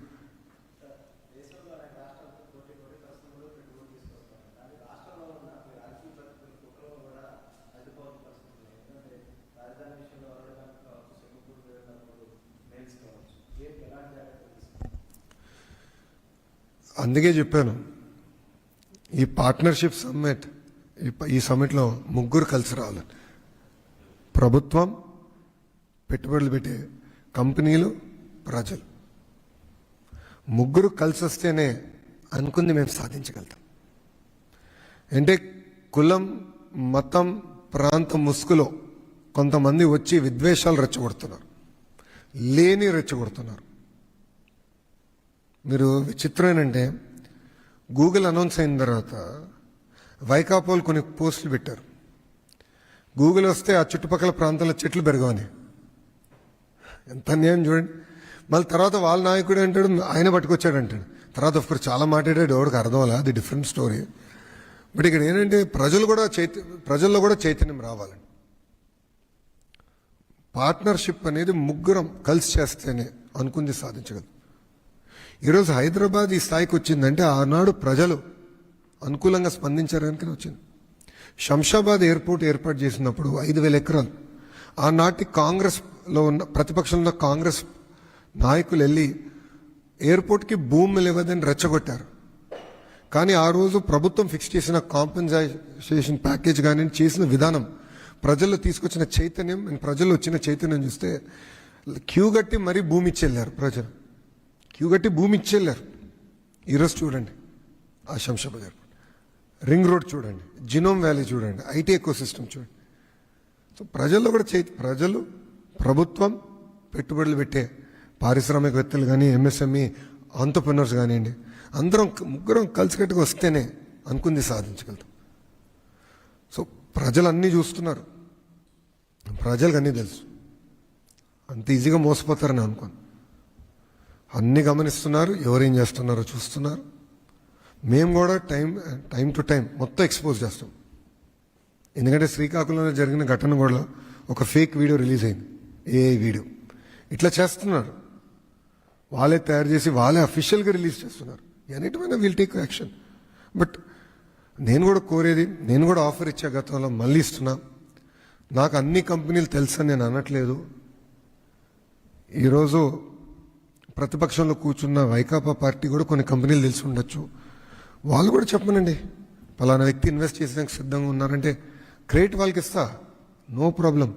అందుకే చెప్పాను ఈ పార్ట్నర్షిప్ సమ్మిట్, ఈ సమ్మిట్లో ముగ్గురు కలిసి రావాలి. ప్రభుత్వం, పెట్టుబడులు పెట్టే కంపెనీలు, ప్రజలు ముగ్గురు కలిసి వస్తేనే అనుకుంది మేము సాధించగలుగుతాం. అంటే కులం, మతం, ప్రాంతం ముసుగులో కొంతమంది వచ్చి విద్వేషాలు రెచ్చగొడుతున్నారు, లేని రెచ్చగొడుతున్నారు. మీరు విచిత్రం ఏంటంటే గూగుల్ అనౌన్స్ అయిన తర్వాత వైకాపోలు కొన్ని పోస్టులు పెట్టారు. గూగుల్ వస్తే ఆ చుట్టుపక్కల ప్రాంతాల్లో చెట్లు పెరగవని. ఎంత అన్యాయం చూడండి. మళ్ళీ తర్వాత వాళ్ళ నాయకుడు అంటాడు ఆయన పట్టుకొచ్చాడు అంటాడు. తర్వాత ఆఫ్కోర్స్ చాలా మాట్లాడాడు, ఎవరికి అర్థం అలా, అది డిఫరెంట్ స్టోరీ. బట్ ఇక్కడ ఏంటంటే ప్రజల్లో కూడా చైతన్యం రావాలండి. పార్ట్నర్షిప్ అనేది ముగ్గురం కలిసి చేస్తేనే అనుకుంది సాధించగలం. ఈరోజు హైదరాబాద్ ఈ స్థాయికి వచ్చిందంటే ఆనాడు ప్రజలు అనుకూలంగా స్పందించారని వచ్చింది. శంషాబాద్ ఎయిర్పోర్ట్ ఏర్పాటు చేసినప్పుడు 5,000 ఎకరాలు ఆనాటి కాంగ్రెస్లో ఉన్న ప్రతిపక్షంలో కాంగ్రెస్ నాయకులు వెళ్ళి ఎయిర్పోర్ట్కి భూమి లేవదని రెచ్చగొట్టారు. కానీ ఆ రోజు ప్రభుత్వం ఫిక్స్ చేసిన కాంపెన్సేషన్ ప్యాకేజ్ కానీ చేసిన విధానం, ప్రజల్లో తీసుకొచ్చిన చైతన్యం, ప్రజల్లో వచ్చిన చైతన్యం చూస్తే క్యూ కట్టి మరీ భూమి ఇచ్చెళ్ళారు. ప్రజలు క్యూ కట్టి భూమి ఇచ్చెళ్ళారు. ఈరోజు చూడండి ఆ శంషాబాద్ ఎయిర్పోర్ట్, రింగ్ రోడ్ చూడండి, జినోమ్ వ్యాలీ చూడండి, ఐటీ ఎకో సిస్టమ్ చూడండి. సో ప్రజల్లో కూడా ప్రజలు, ప్రభుత్వం, పెట్టుబడులు పెట్టే పారిశ్రామికవేత్తలు కానీ, ఎంఎస్ఎంఈ ఆంటర్‌ప్రెన్యూర్స్ కానివ్వండి, అందరం ముగ్గురం కలిసికట్టుగా వస్తేనే అనుకుంది సాధించగలుగుతాం. సో ప్రజలు అన్నీ చూస్తున్నారు, ప్రజలకు అన్నీ తెలుసు. అంత ఈజీగా మోసపోతారని అనుకోను. అన్నీ గమనిస్తున్నారు, ఎవరేం చేస్తున్నారో చూస్తున్నారు. మేము కూడా టైం టు టైం మొత్తం ఎక్స్పోజ్ చేస్తాం. ఎందుకంటే శ్రీకాకుళంలో జరిగిన ఘటన కూడా ఒక ఫేక్ వీడియో రిలీజ్ అయింది, ఏఐ వీడియో. ఇట్లా చేస్తున్నారు, వాళ్ళే తయారు చేసి వాళ్ళే అఫీషియల్గా రిలీజ్ చేస్తున్నారు. ఎన్నిటిమైనా విల్ టేక్ యాక్షన్. బట్ నేను కూడా కోరేది, నేను కూడా ఆఫర్ ఇచ్చే గతంలో మళ్ళీ ఇస్తున్నా. నాకు అన్ని కంపెనీలు తెలుసని నేను అనట్లేదు. ఈరోజు ప్రతిపక్షంలో కూర్చున్న వైకాపా పార్టీ కూడా కొన్ని కంపెనీలు తెలిసి ఉండొచ్చు. వాళ్ళు కూడా చెప్పమనండి, పలానా వ్యక్తి ఇన్వెస్ట్ చేసేందుకు సిద్ధంగా ఉన్నారంటే క్రెడిట్ వాళ్ళకి ఇస్తా, నో ప్రాబ్లం.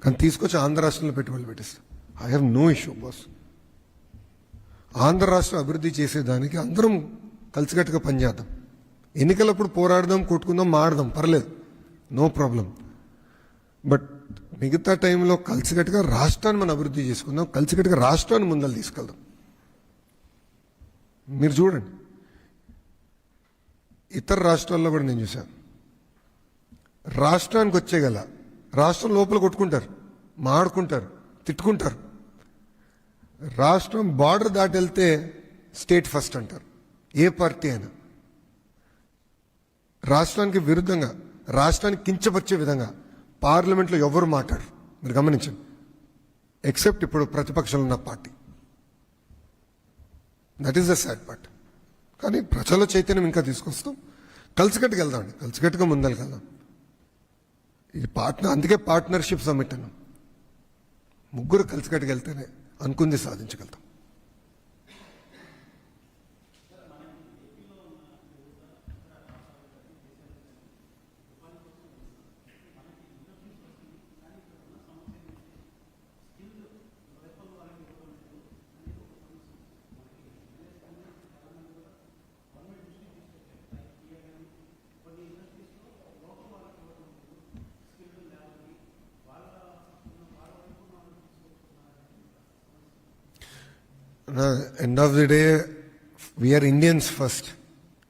కానీ తీసుకొచ్చి ఆంధ్ర రాష్ట్రంలో పెట్టుబడులు పెట్టిస్తా. I have no issue boss. Andhra రాష్ట్రం అభివృద్ధి చేసేదానికి అందరం కలిసికట్టుగా పనిచేద్దాం. ఎన్నికలప్పుడు పోరాడదాం, కొట్టుకుందాం, మాడదాం, పర్లేదు, నో ప్రాబ్లం. బట్ మిగతా టైంలో కలిసికట్టుగా రాష్ట్రాన్ని మనం అభివృద్ధి చేసుకుందాం, కలిసికట్టుగా రాష్ట్రాన్ని ముందలు తీసుకెళ్దాం. మీరు చూడండి, ఇతర రాష్ట్రాల్లో కూడా నేను చూశాను. రాష్ట్రానికి వచ్చేగల రాష్ట్రం లోపల కొట్టుకుంటారు, మాడుకుంటారు, తిట్టుకుంటారు. రాష్ట్రం బార్డర్ దాటి వెళ్తే స్టేట్ ఫస్ట్ అంటారు, ఏ పార్టీ అయినా. రాష్ట్రానికి విరుద్ధంగా, రాష్ట్రానికి కించపరిచే విధంగా పార్లమెంట్లో ఎవరు మాట్లాడరు. మీరు గమనించండి, ఎక్సెప్ట్ ఇప్పుడు ప్రతిపక్షంలో ఉన్న party. That is the sad part. కానీ ప్రజల చైతన్యం ఇంకా తీసుకొస్తాం, కలిసికట్టుకు వెళ్దామండి, కలిసికట్టుగా ముందరికి వెళ్దాం. ఇది అందుకే పార్ట్నర్షిప్ సమ్మిట్ అన్నాం. ముగ్గురు కలిసికట్టుకు వెళ్తేనే అనుకుంది సాధించగలుగుతాం. End of the day we are Indians first.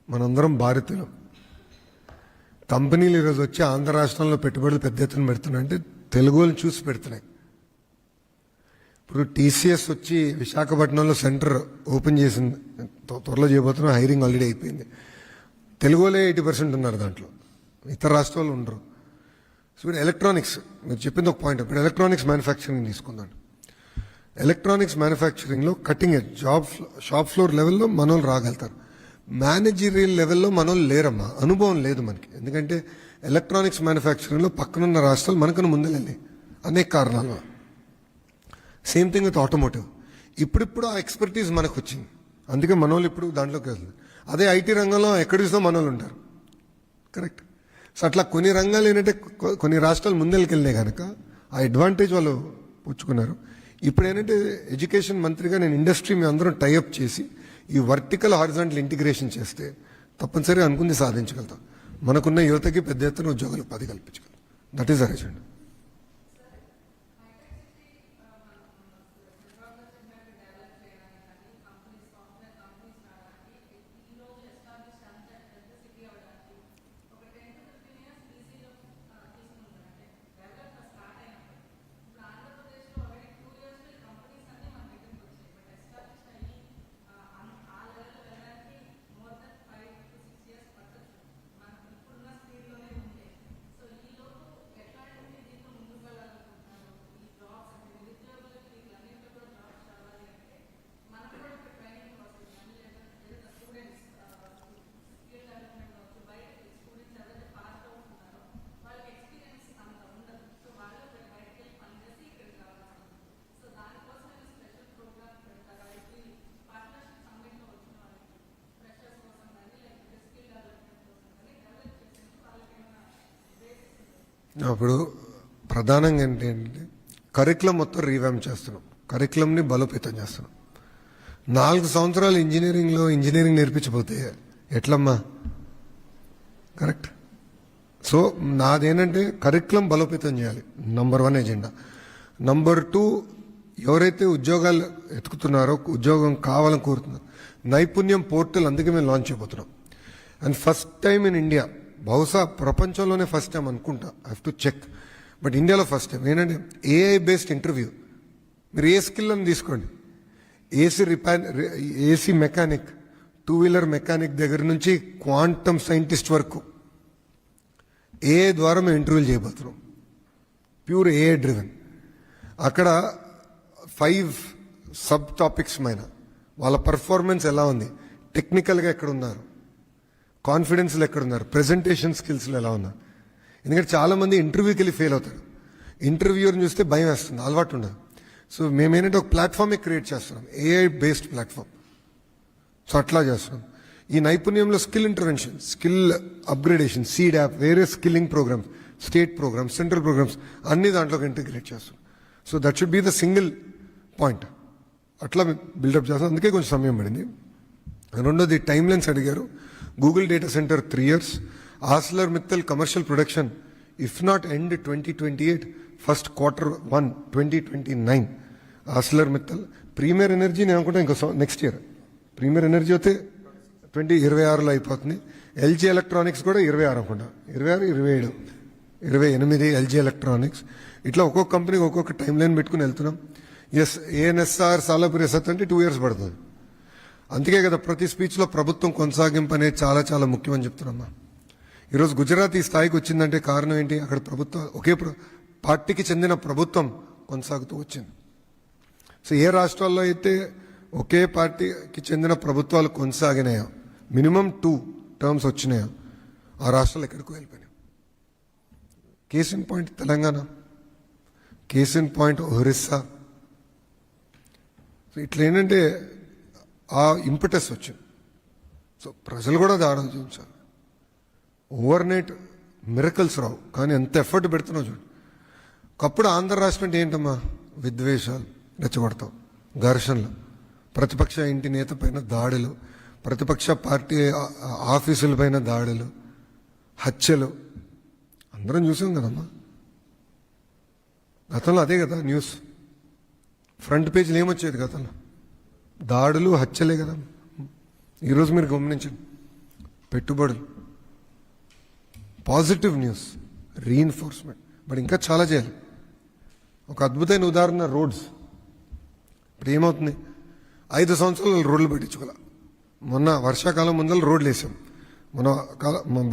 మనందరం భారతీయులు. కంపెనీలు ఈరోజు వచ్చి ఆంధ్ర రాష్ట్రంలో పెట్టుబడులు పెద్ద ఎత్తున పెడుతున్నాయి అంటే తెలుగు వాళ్ళని చూసి పెడుతున్నాయి. ఇప్పుడు టీసీఎస్ వచ్చి విశాఖపట్నంలో సెంటర్ ఓపెన్ చేసింది, త్వరలో చేయబోతున్నా. హైరింగ్ ఆల్రెడీ అయిపోయింది. తెలుగు వాళ్ళే 80% ఉన్నారు దాంట్లో, ఇతర రాష్ట్రాలు ఉండరు. సో ఇప్పుడు ఎలక్ట్రానిక్స్, మీరు చెప్పింది ఒక పాయింట్. ఇప్పుడు ఎలక్ట్రానిక్స్ మ్యానుఫ్యాక్చరింగ్ తీసుకుందాం. ఎలక్ట్రానిక్స్ మ్యానుఫ్యాక్చరింగ్లో కటింగ్ ఎడ్జ్ షాప్ ఫ్లోర్ లెవెల్లో మనోళ్ళు రాగలుగుతారు. మేనేజరియల్ లెవెల్లో మనోళ్ళు లేరమ్మా, అనుభవం లేదు మనకి. ఎందుకంటే ఎలక్ట్రానిక్స్ మ్యానుఫ్యాక్చరింగ్లో పక్కనున్న రాష్ట్రాలు మనకన్నా ముందెళ్ళి అనేక కారణాలు. Same thing with automotive. ఇప్పుడిప్పుడు ఆ ఎక్స్పర్టీస్ మనకు వచ్చింది, అందుకే మనోళ్ళు ఇప్పుడు దాంట్లోకి వెళ్తుంది. అదే ఐటీ రంగంలో ఎక్కడ చూసినా మనోళ్ళు ఉంటారు. కరెక్ట్. సో అట్లా కొన్ని రంగాలు ఏంటంటే కొన్ని రాష్ట్రాలు ముందెళ్ళకెళ్ళినాయి కనుక ఆ అడ్వాంటేజ్ వాళ్ళు పుచ్చుకున్నారు. ఇప్పుడు ఏంటంటే ఎడ్యుకేషన్ మంత్రిగా నేను ఇండస్ట్రీ మీ అందరం టైఅప్ చేసి ఈ వర్టికల్ హారిజాంటల్ ఇంటిగ్రేషన్ చేస్తే తప్పనిసరిగా అనుకుంది సాధించగలుగుతాం. మనకున్న యువతకి పెద్ద ఎత్తున ఉద్యోగాలు 10 కల్పించగలం. That is our agenda. అప్పుడు ప్రధానంగా ఏంటంటే కరికులం మొత్తం రీవ్యామ్ చేస్తున్నాం, కరికులంని బలోపేతం చేస్తున్నాం. 4 సంవత్సరాలు ఇంజనీరింగ్ నేర్పించబోతే ఎట్లమ్మా? కరెక్ట్. సో నాదేంటంటే కరికులం బలోపేతం చేయాలి, నంబర్ 1 ఎజెండా. నంబర్ 2, ఎవరైతే ఉద్యోగాలు ఎతుకుతున్నారో, ఉద్యోగం కావాలని కోరుతున్నారో, నైపుణ్యం పోర్టల్ అందుకే మేము లాంచ్ చేయబోతున్నాం. And first time in India, బహుశా ప్రపంచంలోనే ఫస్ట్ టైం అనుకుంటా, I have to check, but ఇండియాలో ఫస్ట్ టైం ఏంటంటే ఏఐ బేస్డ్ ఇంటర్వ్యూ. మీరు ఏ స్కిల్ అని తీసుకోండి, ఏసీ మెకానిక్, 2-వీలర్ మెకానిక్ దగ్గర నుంచి క్వాంటమ్ సైంటిస్ట్ వరకు ఏఐ ద్వారా మేము ఇంటర్వ్యూలు చేయబోతున్నాం, ప్యూర్ ఏఐ డ్రివెన్. అక్కడ 5 సబ్ టాపిక్స్ పైన వాళ్ళ పర్ఫార్మెన్స్ ఎలా ఉంది, టెక్నికల్గా ఎక్కడ ఉన్నారు, కాన్ఫిడెన్స్లో ఎక్కడున్నారు, ప్రెజెంటేషన్ స్కిల్స్లో ఎలా ఉన్నారు. ఎందుకంటే చాలామంది ఇంటర్వ్యూకి వెళ్ళి ఫెయిల్ అవుతారు, ఇంటర్వ్యూని చూస్తే భయం వేస్తుంది, అలవాటు ఉండదు. సో మేమేంటంటే ఒక ప్లాట్ఫామే క్రియేట్ చేస్తున్నాం, ఏఐ బేస్డ్ ప్లాట్ఫామ్. సో అట్లా చేస్తున్నాం. ఈ నైపుణ్యంలో skill intervention, skill upgradation, seed app, వేరే skilling programmes, state programmes, central programmes అన్ని దాంట్లోకి ఇంటిగ్రేట్ చేస్తాం. So that should be the single point. అట్లా బిల్డప్ చేస్తాం, అందుకే కొంచెం సమయం పడింది. రెండోది టైమ్ లైన్స్ అడిగారు. Google data centre 3 years, Arcelor Mittal commercial production if not end 2028, first Q1 2029. Arcelor Mittal premier energy నేను అనుకుంటా ఇంకో నెక్స్ట్ ఇయర్ ప్రీమియర్ ఎనర్జీ అయితే 2026లో అయిపోతుంది. ఎల్జీ ఎలక్ట్రానిక్స్ కూడా 26 అనుకుంటా, 26, 27, 28 ఎల్జీ ఎలక్ట్రానిక్స్. ఇట్లా ఒక్కొక్క కంపెనీకి ఒక్కొక్క టైం లైన్ పెట్టుకుని వెళ్తున్నాం. ఏఎన్ఎస్ఆర్ సాలాపురి ఎసత్ అంటే 2 years పడుతుంది. అందుకే కదా ప్రతి స్పీచ్లో ప్రభుత్వం కొనసాగింపు అనేది చాలా చాలా ముఖ్యమని చెప్తున్నామ్మా. ఈరోజు గుజరాత్ ఈ స్థాయికి వచ్చిందంటే కారణం ఏంటి? అక్కడ ప్రభుత్వం ఒకే పార్టీకి చెందిన ప్రభుత్వం కొనసాగుతూ వచ్చింది. సో ఏ రాష్ట్రాల్లో అయితే ఒకే పార్టీకి చెందిన ప్రభుత్వాలు కొనసాగినాయో, మినిమం 2 terms వచ్చినాయో, ఆ రాష్ట్రాలు ఎక్కడికో వెళ్ళిపోయినాయి. Case in point Telangana, case in point Orissa. So ఇట్లా ఏంటంటే ఆ ఇంపటస్ వచ్చింది. సో ప్రజలు కూడా అది ఆలోచించాలి. ఓవర్ నైట్ మిరకల్స్ రావు, కానీ ఎంత ఎఫర్ట్ పెడుతున్నావు చూడు. ఒకప్పుడు ఆంధ్ర రాష్ట్రం అంటే ఏంటమ్మా? విద్వేషాలు రెచ్చగొడతాం, ఘర్షణలు, ప్రతిపక్ష ఇంటి నేత పైన దాడులు, ప్రతిపక్ష పార్టీ ఆఫీసుల పైన దాడులు, హత్యలు అందరం చూసాం కదమ్మా. గతంలో అదే కదా న్యూస్, ఫ్రంట్ పేజీలు ఏమొచ్చేది గతంలో? దాడులు, హత్యలే కదా. ఈరోజు మీరు గమనించండి, పెట్టుబడులు, పాజిటివ్ న్యూస్, రీఎన్ఫోర్స్మెంట్. బట్ ఇంకా చాలా చేయాలి. ఒక అద్భుతమైన ఉదాహరణ రోడ్స్. ఇప్పుడు ఏమవుతుంది? 5 సంవత్సరాలు రోడ్లు పెట్టించుకోవాలి. మొన్న వర్షాకాలం ముందర రోడ్లు వేసాం.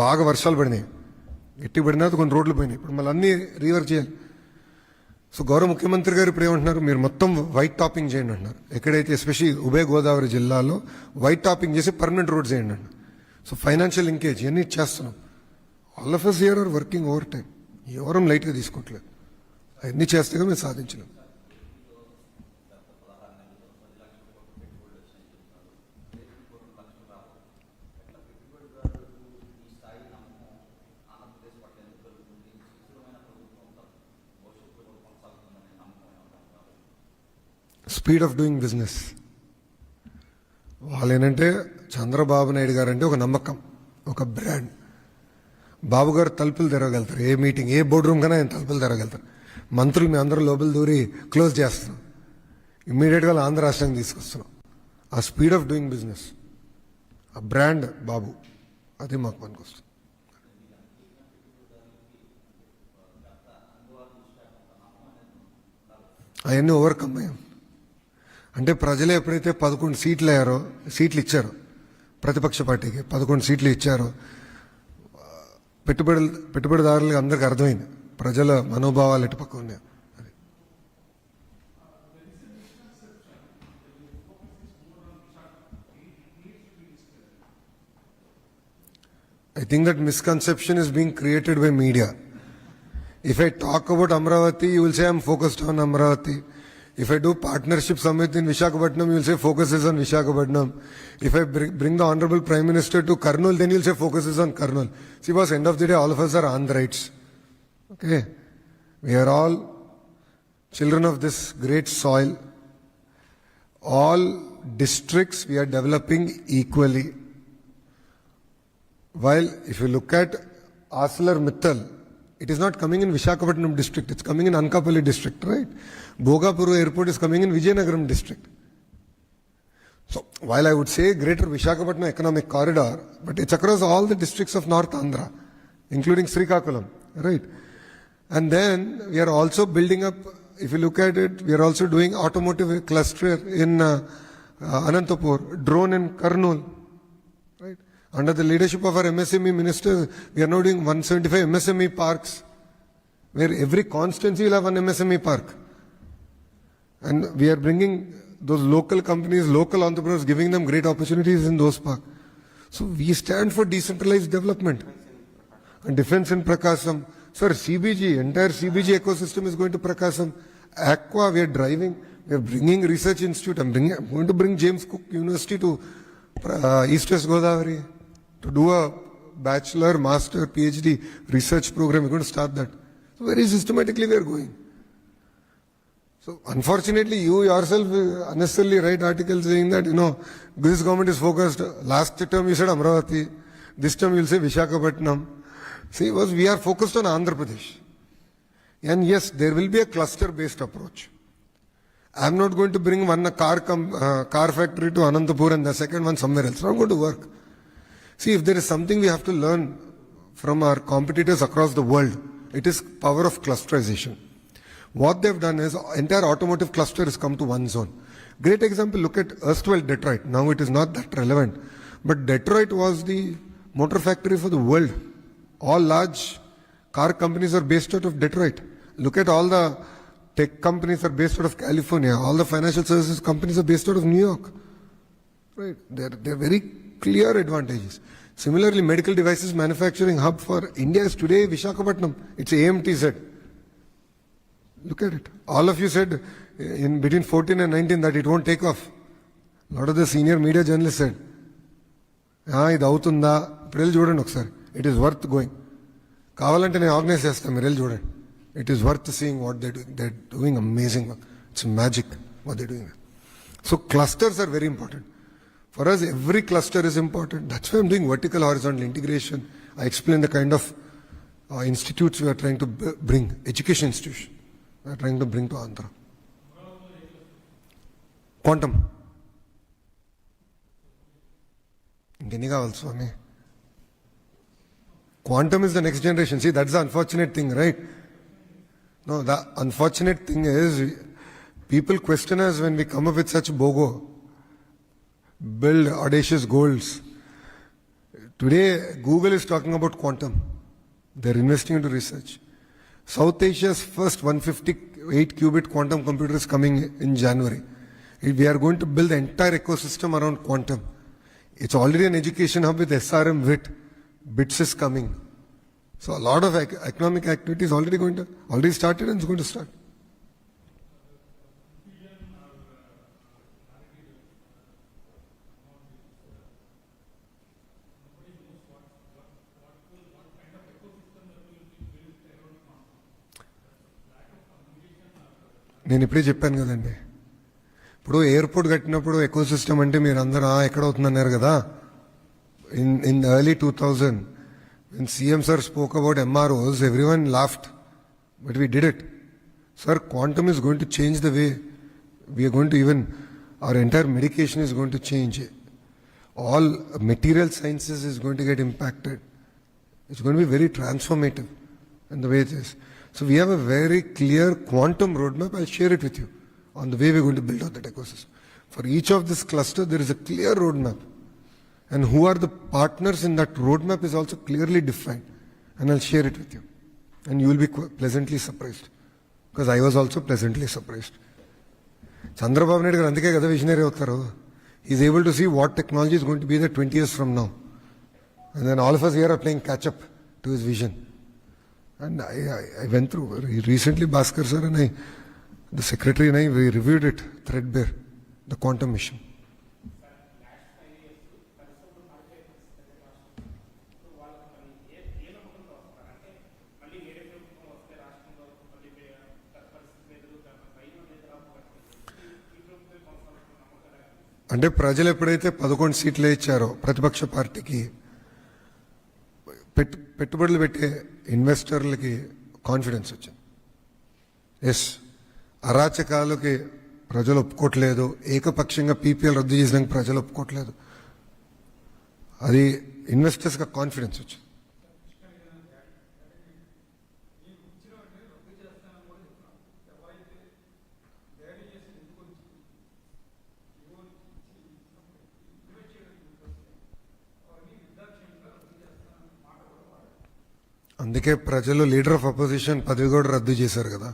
బాగా వర్షాలు పడినాయి, గట్టి పడిన కొన్ని రోడ్లు పోయినాయి. ఇప్పుడు మళ్ళీ అన్నీ రీవర్క్ చేయాలి. సో గౌరవ ముఖ్యమంత్రి గారు ఇప్పుడు ఏమంటున్నారు, మీరు మొత్తం వైట్ టాపింగ్ చేయండి అంటున్నారు. ఎక్కడైతే ఎస్పెషల్లీ ఉభయ గోదావరి జిల్లాలో వైట్ టాపింగ్ చేసి పర్మనెంట్ రోడ్స్ చేయండి అండి. సో ఫైనాన్షియల్ లింకేజ్ ఇవన్నీ చేస్తున్నాం. All of us here are working over time. ఎవరం లైట్గా తీసుకోవట్లేదు. అవన్నీ చేస్తే మేము సాధించలేం. Speed of doing business. వాళ్ళు ఏంటంటే చంద్రబాబు నాయుడు గారు అంటే ఒక నమ్మకం, ఒక బ్రాండ్. బాబు గారు తలుపులు తెరవగలుగుతారు. ఏ మీటింగ్, ఏ బోర్డు రూమ్ కన్నా ఆయన తలుపులు తెరవగలుగుతారు. మంత్రులు మీ అందరూ లోపల దూరి క్లోజ్ చేస్తున్నాం. ఇమ్మీడియట్గా ఆంధ్ర రాష్ట్రానికి తీసుకొస్తున్నాం. ఆ స్పీడ్ ఆఫ్ డూయింగ్ బిజినెస్, ఆ బ్రాండ్ బాబు, అది మాకు పనికొస్తుంది. అవన్నీ ఓవర్కమ్ అయ్యాం. అంటే ప్రజలు ఎప్పుడైతే 11 సీట్లు ఇచ్చారో, ప్రతిపక్ష పార్టీకి 11 సీట్లు ఇచ్చారో, పెట్టుబడిదారులకి అందరికి అర్థమైంది ప్రజల మనోభావాలు ఎటు పక్క ఉన్నాయి. I think that misconception is being created by media. If I talk about Amravati, you will say I'm focused on Amravati. If I do partnership summit in Visakhapatnam, you will say focus is on Visakhapatnam. If I bring the Honorable Prime Minister to Kurnool, then you will say focus is on Kurnool. See, boss, end of the day, all of us are Andhrites. Okay? We are all children of this great soil. All districts we are developing equally. While if you look at ArcelorMittal, it is not coming in Visakhapatnam district, it's coming in Anakapalli district, right? Bhogapuru airport is coming in Vijayanagaram district. So, while I would say greater Visakhapatnam economic corridor, but it's across all the districts of North Andhra, including Srikakulam, right? And then we are also building up, if you look at it, we are also doing automotive cluster in Anantapur, drone in Kurnool, right? Under the leadership of our MSME minister, we are now doing 175 MSME parks, where every constituency will have one MSME park. And we are bringing those local companies, local entrepreneurs, giving them great opportunities in those parks. So we stand for decentralized development. And defense in Prakasam. Sir, CBG, entire CBG ecosystem is going to Prakasam. Aqua, we are driving, we are bringing research institute. I'm going to bring James Cook University to East West Godavari to do a bachelor, master, PhD research program. We're going to start that. So very systematically we are going. So unfortunately, you yourself unnecessarily write articles saying that, this government is focused. Last term you said Amravati. This term you will say Visakhapatnam. See, we are focused on Andhra Pradesh. And yes, there will be a cluster-based approach. I'm not going to bring one car factory to Anantapur and the second one somewhere else. It's not going to work. See, if there is something we have to learn from our competitors across the world, it is power of clusterization. What they've done is entire automotive cluster has come to one zone. Great example, look at erstwhile Detroit. Now it is not that relevant. But Detroit was the motor factory for the world. All large car companies are based out of Detroit. Look at all the tech companies are based out of California. All the financial services companies are based out of New York. Right? They're very clear advantages. Similarly, medical devices manufacturing hub for India is today Visakhapatnam. It's AMTZ. Look at it. All of you said in between 14 and 19 that it won't take off. A lot of the senior media journalists said, ఇది అవుతుందా, ఇప్పుడు వెళ్ళి చూడండి ఒకసారి. It is worth going. కావాలంటే నేను organise చేస్తాను, మీరు వెళ్ళి చూడండి. It is worth seeing what they're doing. They're doing amazing work. It's magic what they're doing. So clusters are very important. For us, every cluster is important. That's why I'm doing vertical horizontal integration. I explain the kind of institutes we are trying to bring, education institution. We are trying to bring to Andhra. Quantum. ఇంకెన్ని కావాలి స్వామి? Quantum is the next generation. See, that's the unfortunate thing, right? No, the unfortunate thing is people question us when we come up with such BOGO, build audacious goals. Today, Google is talking about quantum. They're investing into research. South Asia's first 150 8-qubit quantum computers coming in January. We are going to build the entire ecosystem around quantum. It's already an education hub with SRM WIT. BITS is coming. So a lot of economic activity is already started and it's going to start. నేను ఇప్పుడే చెప్పాను కదండి, ఇప్పుడు airport కట్టినప్పుడు eco system అంటే మీరు అందరూ ఎక్కడ అవుతుందన్నారు కదా. In early 2000 when CM sir spoke about MROs, everyone laughed, but we did it. Sir, quantum is going to change the way we are going to even, our entire medication is going to change. All material sciences is going to get impacted. It's going to be very transformative in the way it is. So we have a very clear quantum roadmap. I'll share it with you on the way we're going to build out that ecosystem. For each of this cluster, there is a clear roadmap. And who are the partners in that roadmap is also clearly defined. And I'll share it with you. And you will be pleasantly surprised. Because I was also pleasantly surprised. Chandrababu Naidu garu andike kada visionary avtaru. He is able to see what technology is going to be there 20 years from now. And then all of us here are playing catch up to his vision. And I went through recently, Bhaskar sir and the secretary and I, we reviewed it threadbare, the quantum mission. అంటే ప్రజలు ఎప్పుడైతే 11 సీట్లు ఇచ్చారో ప్రతిపక్ష పార్టీకి, పెట్టుబడులు పెట్టే ఇన్వెస్టర్లకి కాన్ఫిడెన్స్ వచ్చింది. ఎస్, అరాచకాలకి ప్రజలు ఒప్పుకోవట్లేదు, ఏకపక్షంగా పీపీఎల్ రద్దు చేసినాక ప్రజలు ఒప్పుకోవట్లేదు, అది ఇన్వెస్టర్స్గా కాన్ఫిడెన్స్ వచ్చింది. అందుకే ప్రజలు లీడర్ ఆఫ్ అపోజిషన్ పదవి కూడా రద్దు చేశారు కదా.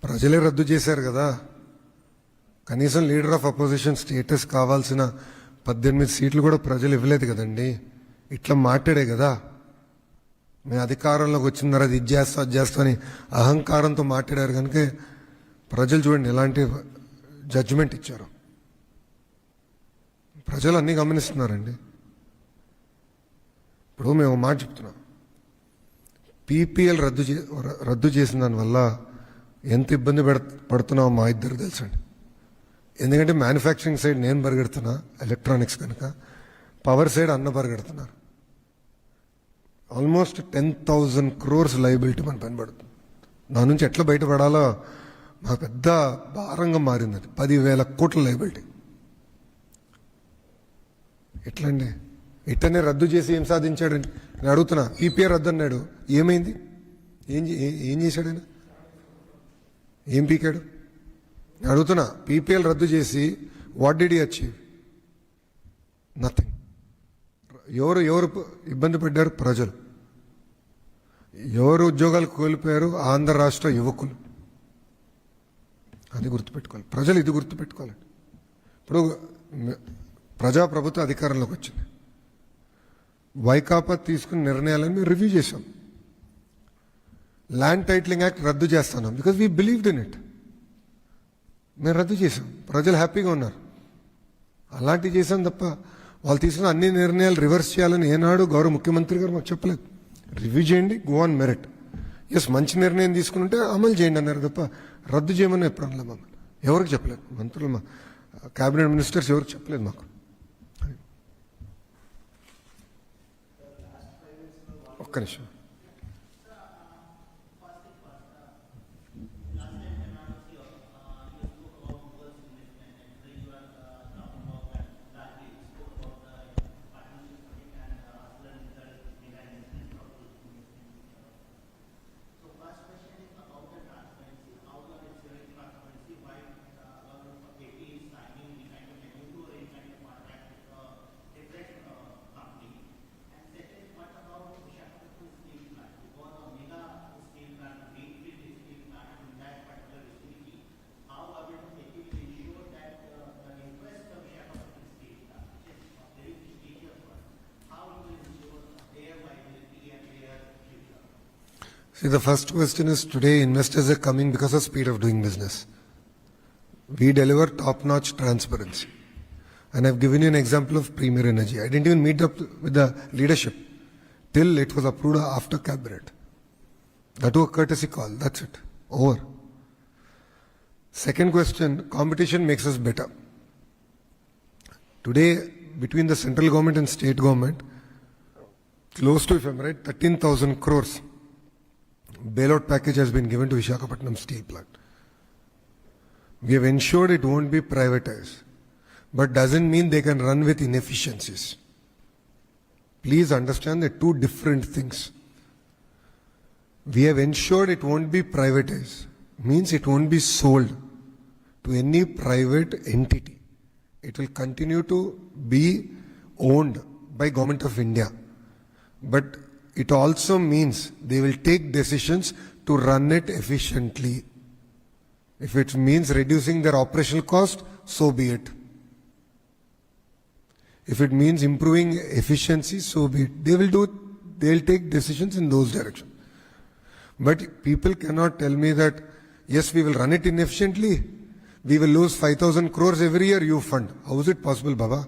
ప్రజలే రద్దు చేశారు కదా. కనీసం లీడర్ ఆఫ్ అపోజిషన్ స్టేటస్ కావాల్సిన 18 సీట్లు కూడా ప్రజలు ఇవ్వలేదు కదండి. ఇట్లా మాట్లాడే కదా మేము అధికారంలోకి వచ్చిన తర్వాత ఇది చేస్తా అది చేస్తా అని అహంకారంతో మాట్లాడారు కనుక ప్రజలు చూడండి ఎలాంటి జడ్జిమెంట్ ఇచ్చారు. ప్రజలు అన్నీ గమనిస్తున్నారండి. ఇప్పుడు మేము మాట చెప్తున్నాం, పీపీఎల్ రద్దు చేసిన దానివల్ల ఎంత ఇబ్బంది పడుతున్నామో మా ఇద్దరు తెలుసండి. ఎందుకంటే మ్యానుఫ్యాక్చరింగ్ సైడ్ నేను పరిగెడుతున్నా, ఎలక్ట్రానిక్స్ కనుక, పవర్ సైడ్ అన్న పరిగెడుతున్నారు. ఆల్మోస్ట్ 10,000 crores లయబిలిటీ మన పని పడుతుంది. దాని నుంచి ఎట్లా బయటపడాలో మా పెద్ద భారంగా మారింది. 10,000 కోట్ల లయబిలిటీ. ఎట్లండి? ఇట్టనే రద్దు చేసి ఏం సాధించాడండి నేను అడుగుతున్నా. పీపీఆర్ రద్దు అన్నాడు, ఏమైంది? ఏం చేశాడు ఆయన? ఏం పీకాడు? నేను అడుగుతున్నా. పీపీఎల్ రద్దు చేసి what did he achieve? Nothing. ఎవరు ఇబ్బంది పడ్డారు? ప్రజలు. ఎవరు ఉద్యోగాలు కోల్పోయారు? ఆంధ్ర రాష్ట్ర యువకులు. అది గుర్తుపెట్టుకోవాలి ప్రజలు, ఇది గుర్తుపెట్టుకోవాలి. ఇప్పుడు ప్రజాప్రభుత్వ అధికారంలోకి వచ్చింది. వైకాపా తీసుకున్న నిర్ణయాలను మేము రివ్యూ చేశాం. ల్యాండ్ టైటిలింగ్ యాక్ట్ రద్దు చేస్తున్నాం because we believed in it. మేము రద్దు చేసాం, ప్రజలు హ్యాపీగా ఉన్నారు. అలాంటివి చేశాం తప్ప వాళ్ళు తీసుకున్న అన్ని నిర్ణయాలు రివర్స్ చేయాలని ఏనాడు గౌరవ ముఖ్యమంత్రి గారు మాకు చెప్పలేదు. రివ్యూ చేయండి, గో ఆన్ మెరిట్. ఎస్, మంచి నిర్ణయం తీసుకుంటే అమలు చేయండి అన్నారు తప్ప రద్దు చేయమని ఎప్పుడు అనలే. మమ్మల్ని ఎవరికి చెప్పలేదు, మంత్రులు, మా క్యాబినెట్ మినిస్టర్స్ ఎవరికి చెప్పలేదు మాకు. ఒక్క నిమిషం. See, the first question is today investors are coming because of speed of doing business. We deliver top-notch transparency. And I've given you an example of Premier Energy. I didn't even meet up with the leadership till it was approved after cabinet. That was a courtesy call. That's it. Over. Second question, competition makes us better. Today, between the central government and state government, close to, if I'm right, 13,000 crores bailout package has been given to Visakhapatnam Steel Plant. We have ensured it won't be privatized, but doesn't mean they can run with inefficiencies. Please understand they're two different things. We have ensured it won't be privatized, means it won't be sold to any private entity. It will continue to be owned by Government of India. But it also means they will take decisions to run it efficiently. If it means reducing their operational cost, so be it. If it means improving efficiency, so be it. They'll take decisions in those directions. But people cannot tell me that, yes, we will run it inefficiently. We will lose 5,000 crores every year, you fund. How is it possible, Baba?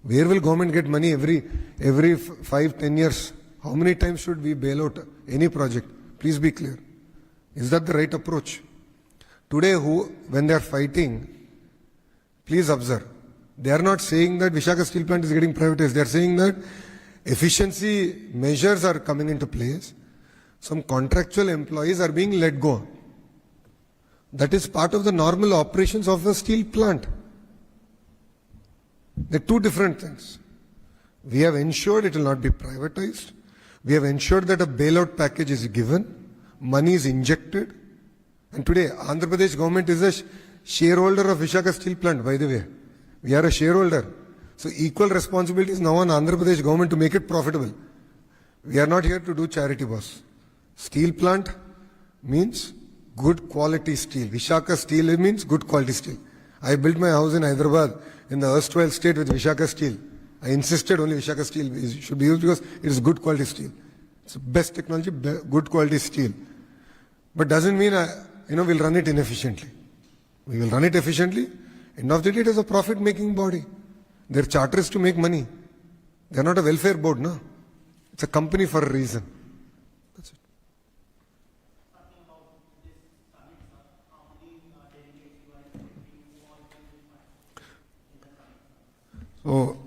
Where will government get money every 5-10 years? How many times should we bail out any project? Please be clear. Is that the right approach? Today, when they are fighting, please observe. They are not saying that Visakhapatnam Steel Plant is getting privatized. They are saying that efficiency measures are coming into place. Some contractual employees are being let go. That is part of the normal operations of a steel plant. They're two different things. We have ensured it will not be privatized. We have ensured that a bailout package is given, money is injected. And today, Andhra Pradesh government is a shareholder of Visakhapatnam Steel Plant, by the way. We are a shareholder. So equal responsibility is now on Andhra Pradesh government to make it profitable. We are not here to do charity, boss. Steel plant means good quality steel. Visakhapatnam Steel means good quality steel. I built my house in Hyderabad in the erstwhile state with Visakhapatnam Steel. I insisted only Visakhapatnam Steel should be used because it is good quality steel. It's the best technology, good quality steel. But doesn't mean we'll run it inefficiently. We will run it efficiently. End of the day, it is a profit-making body. Their charter is to make money. They are not a welfare board, no. It's a company for a reason. That's it. So,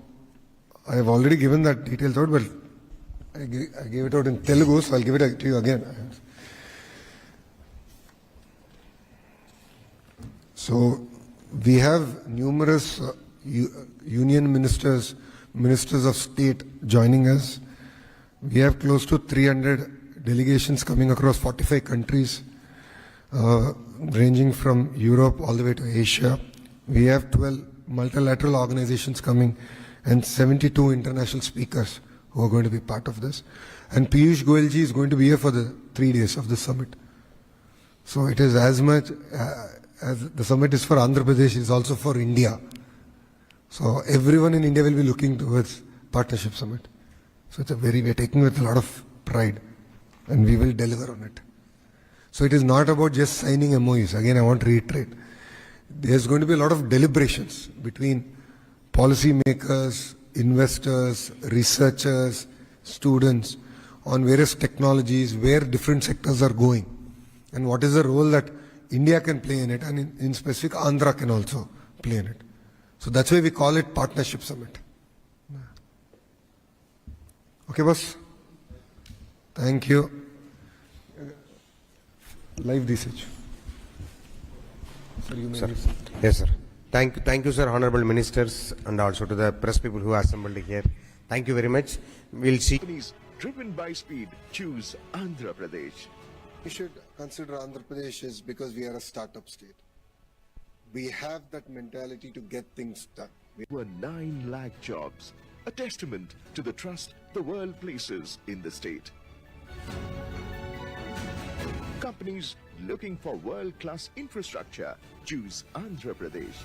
I have already given that details out, but I gave it out in Telugu, so I'll give it to you again. So, we have numerous union ministers, ministers of state joining us. We have close to 300 delegations coming across 45 countries, ranging from Europe all the way to Asia. We have 12 multilateral organizations coming and 72 international speakers who are going to be part of this. And Piyush Goyal ji is going to be here for the 3 days of the summit. So it is as much as the summit is for Andhra Pradesh, it is also for India. So everyone in India will be looking towards Partnership Summit. So we're taking it with a lot of pride and we will deliver on it. So it is not about just signing MOUs. Again, I want to reiterate. There's going to be a lot of deliberations between policymakers, investors, researchers, students on various technologies, where different sectors are going and what is the role that India can play in it, and in specific Andhra can also play in it. So that's why we call it Partnership Summit. Okay, boss? Thank you. Live research. Sir, you may read. Yes, sir. Thank you, sir, honorable ministers, and also to the press people who are assembled here. Thank you very much. We'll see. Companies driven by speed choose Andhra Pradesh. We should consider Andhra Pradesh is because we are a startup state. We have that mentality to get things done. Were 9 lakh jobs, a testament to the trust the world places in the state. Companies looking for world-class infrastructure choose Andhra Pradesh.